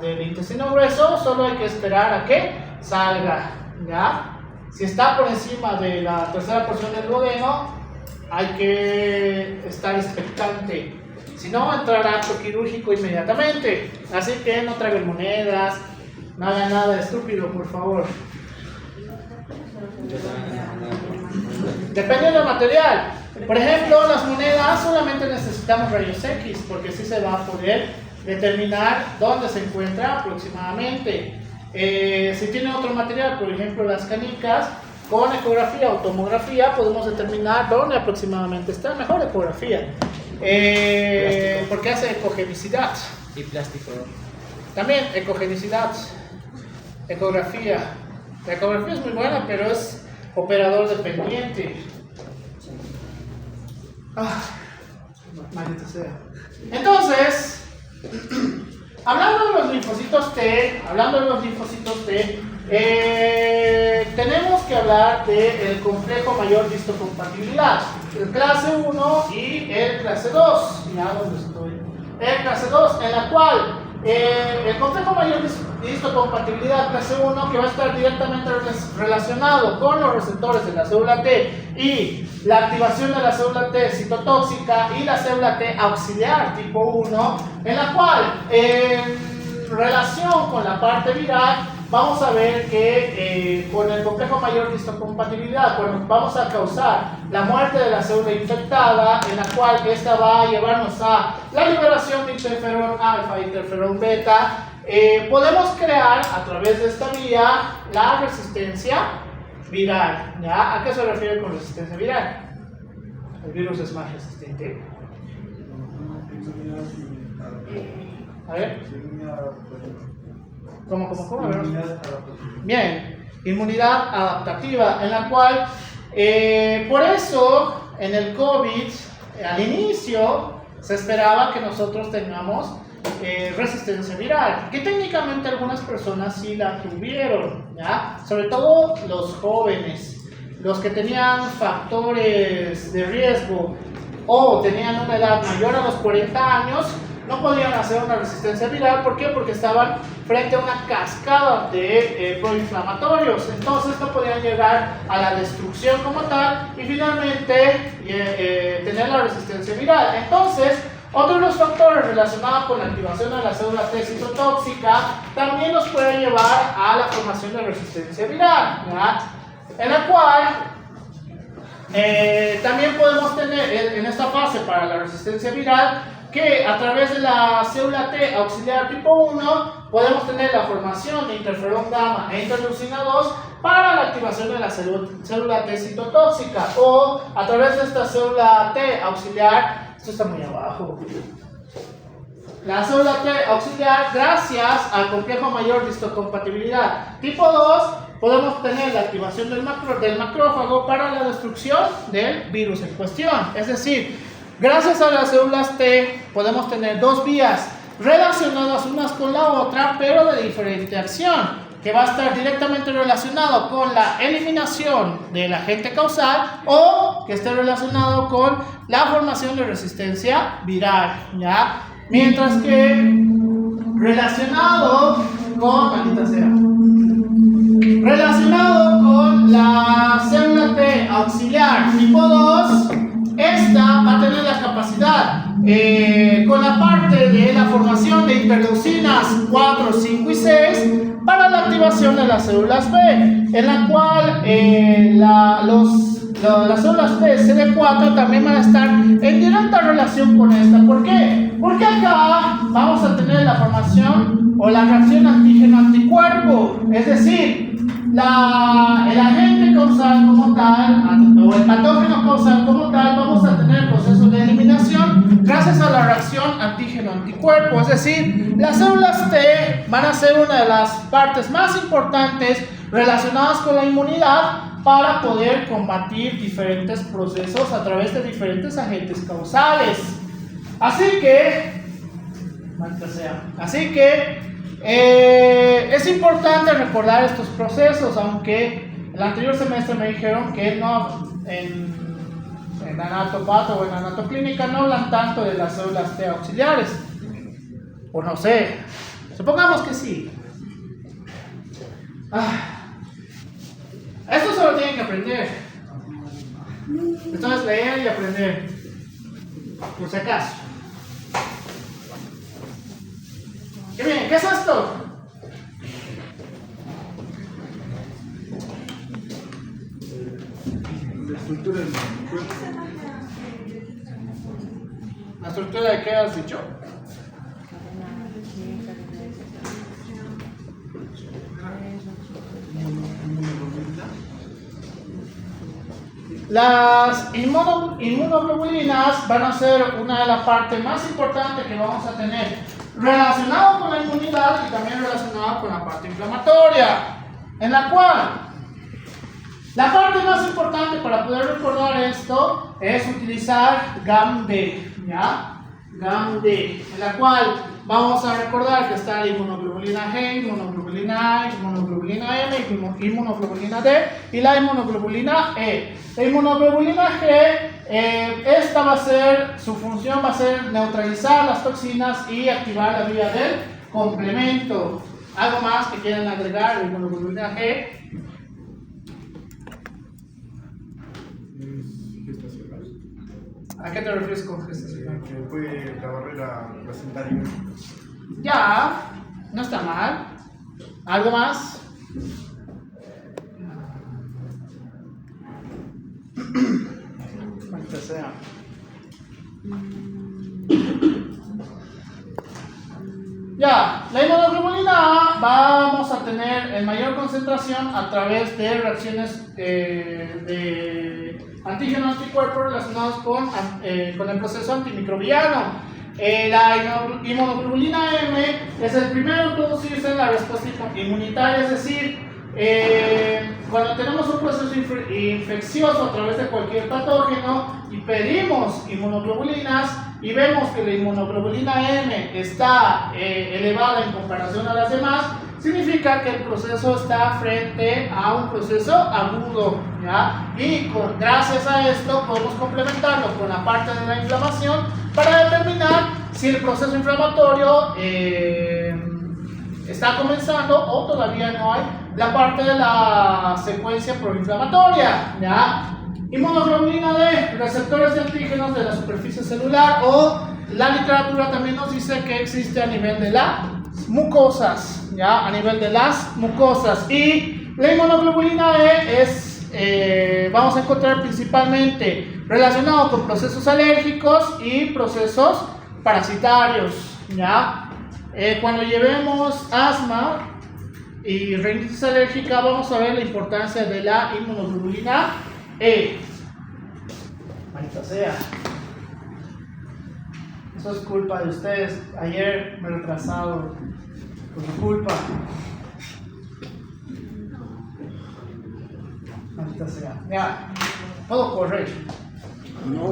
del intestino grueso, solo hay que esperar a que salga, ¿ya? Si está por encima de la tercera porción del duodeno, hay que estar expectante, si no entrará acto quirúrgico inmediatamente. Así que no traigan monedas, no hagan nada estúpido, por favor. Depende del material. Por ejemplo, las monedas solamente necesitamos rayos X, porque así se va a poder determinar dónde se encuentra aproximadamente. Si tiene otro material, por ejemplo las canicas, con ecografía o tomografía podemos determinar dónde aproximadamente está. Mejor ecografía, porque hace ecogenicidad. Y plástico. También ecogenicidad, ecografía. La ecografía es muy buena, pero es operador dependiente. Maldita sea. Entonces, hablando de los linfocitos T, tenemos que hablar del complejo mayor de histocompatibilidad, el clase 1 y el clase 2. Mira dónde estoy. El clase 2, en la cual el complejo mayor de histocompatibilidad clase 1, que va a estar directamente relacionado con los receptores de la célula T y la activación de la célula T citotóxica y la célula T auxiliar tipo 1, en la cual en relación con la parte viral vamos a ver que con el complejo mayor de histocompatibilidad, bueno, vamos a causar la muerte de la célula infectada, en la cual esta va a llevarnos a la liberación de interferón alfa e interferón beta. Podemos crear a través de esta vía la resistencia viral, ¿ya? ¿A qué se refiere con resistencia viral? El virus es más resistente. A ver. ¿Cómo? A ver. Bien, inmunidad adaptativa, en la cual, por eso, en el COVID, al inicio, se esperaba que nosotros tengamos resistencia viral, que técnicamente algunas personas sí la tuvieron, ¿ya? Sobre todo los jóvenes, los que tenían factores de riesgo o tenían una edad mayor a los 40 años, no podían hacer una resistencia viral. ¿Por qué? Porque estaban frente a una cascada de proinflamatorios, entonces no podían llegar a la destrucción como tal y finalmente tener la resistencia viral. Entonces, otro de los factores relacionados con la activación de la célula T citotóxica también nos puede llevar a la formación de resistencia viral, ¿verdad? En la cual también podemos tener en esta fase para la resistencia viral que a través de la célula T auxiliar tipo 1 podemos tener la formación de interferón gamma e interleucina 2 para la activación de la célula T citotóxica o a través de esta célula T auxiliar. Esto está muy abajo. La célula T auxiliar, gracias al complejo mayor de histocompatibilidad tipo 2, podemos tener la activación del macrófago para la destrucción del virus en cuestión. Es decir, gracias a las células T podemos tener dos vías relacionadas unas con la otra, pero de diferente acción, que va a estar directamente relacionado con la eliminación del agente causal o que esté relacionado con la formación de resistencia viral, ¿ya? Mientras que relacionado con la célula T auxiliar tipo 2, esta va a tener la capacidad con la parte de la formación de interleucinas 4, 5 y 6 para la activación de las células B, en la cual las células T CD4 también van a estar en directa relación con esta. ¿Por qué? Porque acá vamos a tener la formación o la reacción antígeno-anticuerpo, es decir, el agente causal como tal o el patógeno causal como tal, vamos a tener proceso de eliminación gracias a la reacción antígeno-anticuerpo. Es decir, las células T van a ser una de las partes más importantes relacionadas con la inmunidad para poder combatir diferentes procesos a través de diferentes agentes causales. Así que es importante recordar estos procesos, aunque el anterior semestre me dijeron que no en anatopato o en anatoclínica no hablan tanto de las células T auxiliares. O no sé, supongamos que sí. Esto solo tienen que aprender. Entonces leer y aprender, por si acaso. Qué bien, ¿qué es esto? La estructura del cuerpo. ¿La estructura de qué has dicho? Las inmunoglobulinas van a ser una de las partes más importantes que vamos a tener relacionado con la inmunidad y también relacionado con la parte inflamatoria, en la cual la parte más importante para poder recordar esto es utilizar GAM-D, ¿ya? GAM-D, en la cual vamos a recordar que está la inmunoglobulina G, inmunoglobulina A, inmunoglobulina M, inmunoglobulina D y la inmunoglobulina E. La inmunoglobulina G, su función va a ser neutralizar las toxinas y activar la vía del complemento. ¿Algo más que quieran agregar de inmunoglobulina G? Gestacional. ¿A qué te refieres con gestacional? Que fue la barrera placentaria. Ya, no está mal. ¿Algo más? Maldita sea. Ya, la inmunoglobulina A vamos a tener en mayor concentración a través de reacciones de antígeno-anticuerpos relacionados con el proceso antimicrobiano. La inmunoglobulina M es el primero en producirse en la respuesta inmunitaria, es decir, cuando tenemos un proceso infeccioso a través de cualquier patógeno y pedimos inmunoglobulinas y vemos que la inmunoglobulina M está elevada en comparación a las demás, significa que el proceso está frente a un proceso agudo, ¿ya? Y gracias a esto podemos complementarlo con la parte de la inflamación para determinar si el proceso inflamatorio está comenzando o todavía no hay la parte de la secuencia proinflamatoria, ¿ya? Inmunoglobulina D, receptores de antígenos de la superficie celular, o la literatura también nos dice que existe a nivel de las mucosas, ¿ya? A nivel de las mucosas. Y la inmunoglobulina E vamos a encontrar principalmente relacionado con procesos alérgicos y procesos parasitarios, ¿ya? Cuando llevemos asma, y rinitis alérgica, vamos a ver la importancia de la inmunoglobulina E. Maldita sea. Eso es culpa de ustedes. Ayer me he retrasado por mi culpa. Maldita sea. Ya, puedo correr. No.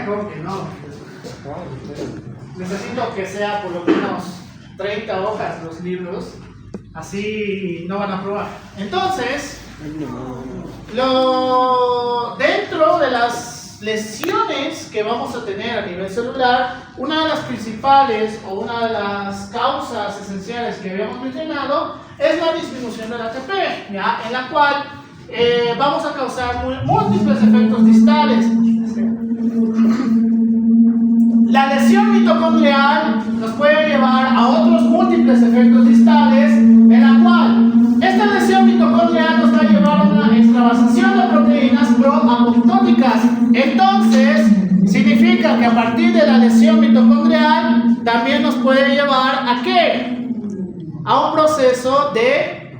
¿Cómo que no? Necesito que sea por lo menos 30 hojas los libros. Así no van a probar. Entonces, dentro de las lesiones que vamos a tener a nivel celular, una de las principales o una de las causas esenciales que habíamos mencionado es la disminución del ATP, ¿ya? En la cual vamos a causar múltiples efectos distales. La lesión mitocondrial nos puede llevar a otros múltiples efectos distales, en la cual esta lesión mitocondrial nos va a llevar a una extravasación de proteínas pro-apoptóticas. Entonces, significa que a partir de la lesión mitocondrial también nos puede llevar ¿a qué? A un proceso de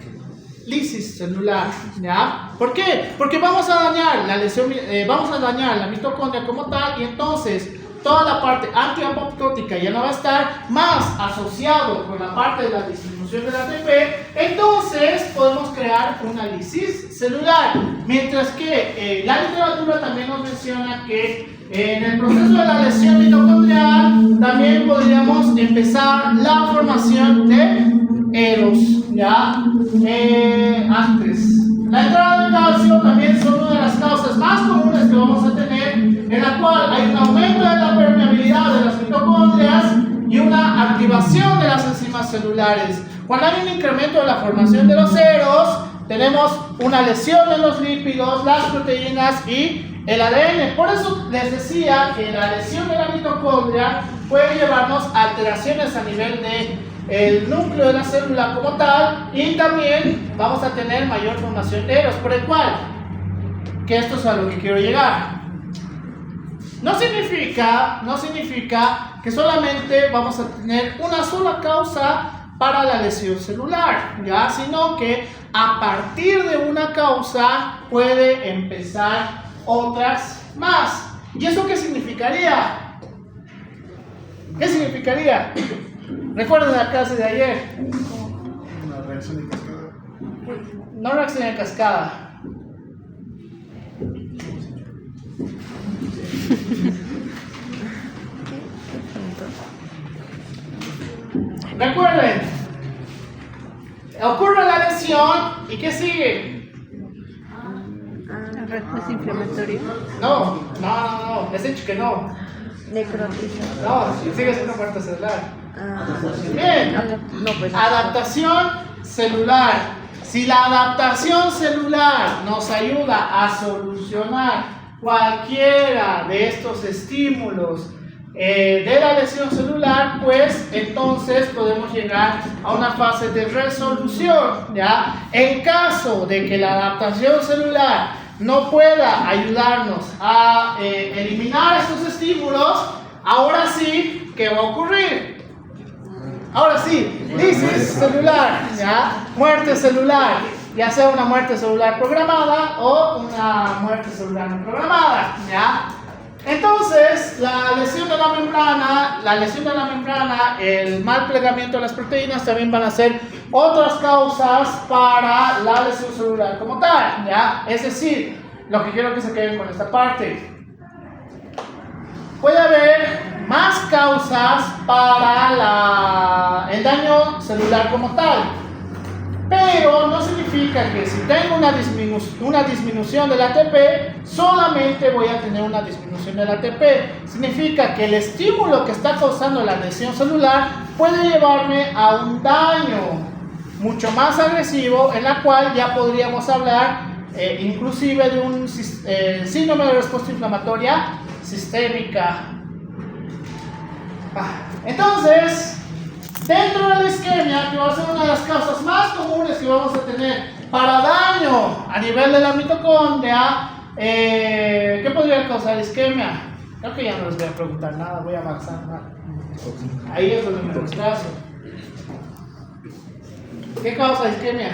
lisis celular, ¿ya? ¿Por qué? Porque vamos a dañar la lesión, vamos a dañar la mitocondria como tal, y entonces toda la parte antiapoptótica ya no va a estar, más asociado con la parte de la distribución del ATP, entonces podemos crear una lisis celular. Mientras que la literatura también nos menciona que en el proceso de la lesión mitocondrial también podríamos empezar la formación de eros, ¿ya? Antes. La entrada de calcio también son una de las causas más comunes que vamos a tener, en la cual hay un aumento de la permeabilidad de las mitocondrias y una activación de las enzimas celulares. Cuando hay un incremento de la formación de los eros, tenemos una lesión de los lípidos, las proteínas y el ADN. Por eso les decía que la lesión de la mitocondria puede llevarnos a alteraciones a nivel de el núcleo de la célula como tal, y también vamos a tener mayor formación de eros, por el cual, que esto es a lo que quiero llegar. No significa que solamente vamos a tener una sola causa para la lesión celular, ¿ya? Sino que a partir de una causa puede empezar otras más. ¿Y eso qué significaría? ¿Qué significaría? Recuerden la clase de ayer. Una reacción en cascada. No reacción en cascada. Recuerden, ocurre la lesión y ¿qué sigue? Respuesta inflamatoria. No, les he dicho que no. Necrosis. No, sigue siendo muerte celular. Ah, Bien, no, pues. adaptación celular. Si la adaptación celular nos ayuda a solucionar cualquiera de estos estímulos de la lesión celular, pues entonces podemos llegar a una fase de resolución, ¿ya? En caso de que la adaptación celular no pueda ayudarnos a eliminar estos estímulos, ahora sí, ¿qué va a ocurrir? Ahora sí, lisis celular, ¿ya? Muerte celular, ya sea una muerte celular programada o una muerte celular no programada, ¿ya? Entonces, la lesión de la membrana, el mal plegamiento de las proteínas también van a ser otras causas para la lesión celular como tal, ¿ya? Es decir, lo que quiero que se queden con esta parte. Puede haber más causas para el daño celular como tal, pero no significa que si tengo una disminución del ATP, solamente voy a tener una disminución del ATP. Significa que el estímulo que está causando la lesión celular puede llevarme a un daño mucho más agresivo, en la cual ya podríamos hablar inclusive de un síndrome de respuesta inflamatoria sistémica. Entonces, dentro de la isquemia, que va a ser una de las causas más comunes que vamos a tener para daño a nivel de la mitocondria, ¿qué podría causar isquemia? Creo que ya no les voy a preguntar nada, voy a avanzar más. Ahí es donde me retraso. ¿Qué causa isquemia?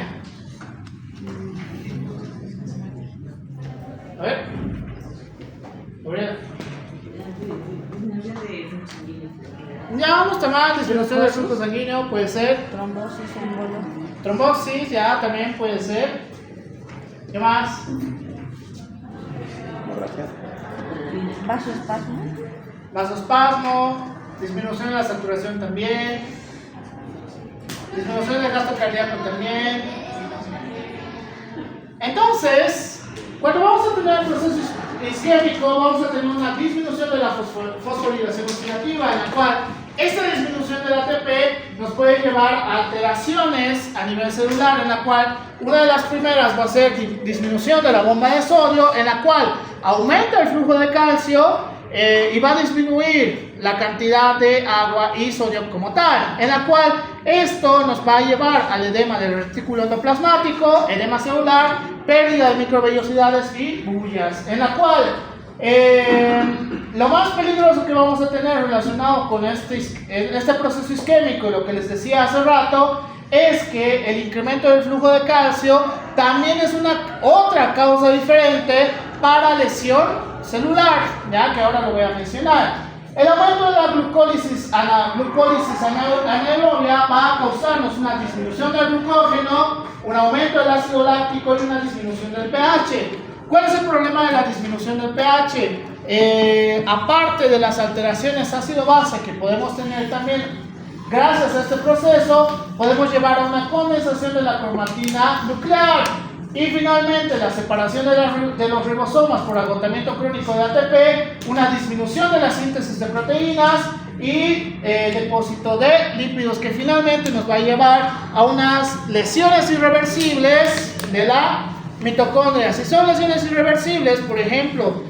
A ver. Gabriela. Disminución de flujo sanguíneo. Ya vamos a tomar disminución del flujo sanguíneo, puede ser. Trombosis, embolo. Trombosis, ya también puede ser. ¿Qué más? Vasoespasmo. Vasospasmo, disminución de la saturación también, disminución del gasto cardíaco también. Entonces, cuando vamos a tener el proceso isquémico, vamos a tener una disminución de la fosforilación oxidativa, en la cual esta disminución del ATP nos puede llevar a alteraciones a nivel celular, en la cual una de las primeras va a ser disminución de la bomba de sodio, en la cual aumenta el flujo de calcio y va a disminuir la cantidad de agua y sodio como tal, en la cual esto nos va a llevar al edema del retículo endoplasmático, edema celular, pérdida de microvellosidades y bullas, en la cual lo más peligroso que vamos a tener relacionado con este proceso isquémico, y lo que les decía hace rato, es que el incremento del flujo de calcio también es otra causa diferente para lesión celular, ya que ahora lo voy a mencionar. El aumento de la glucólisis anaerobia va a causarnos una disminución del glucógeno, un aumento del ácido láctico y una disminución del pH. ¿Cuál es el problema de la disminución del pH? Aparte de las alteraciones ácido-base que podemos tener también gracias a este proceso, podemos llevar a una condensación de la cromatina nuclear. Y finalmente, la separación de los ribosomas por agotamiento crónico de ATP, una disminución de la síntesis de proteínas y depósito de lípidos, que finalmente nos va a llevar a unas lesiones irreversibles de la mitocondria. Si son lesiones irreversibles, por ejemplo,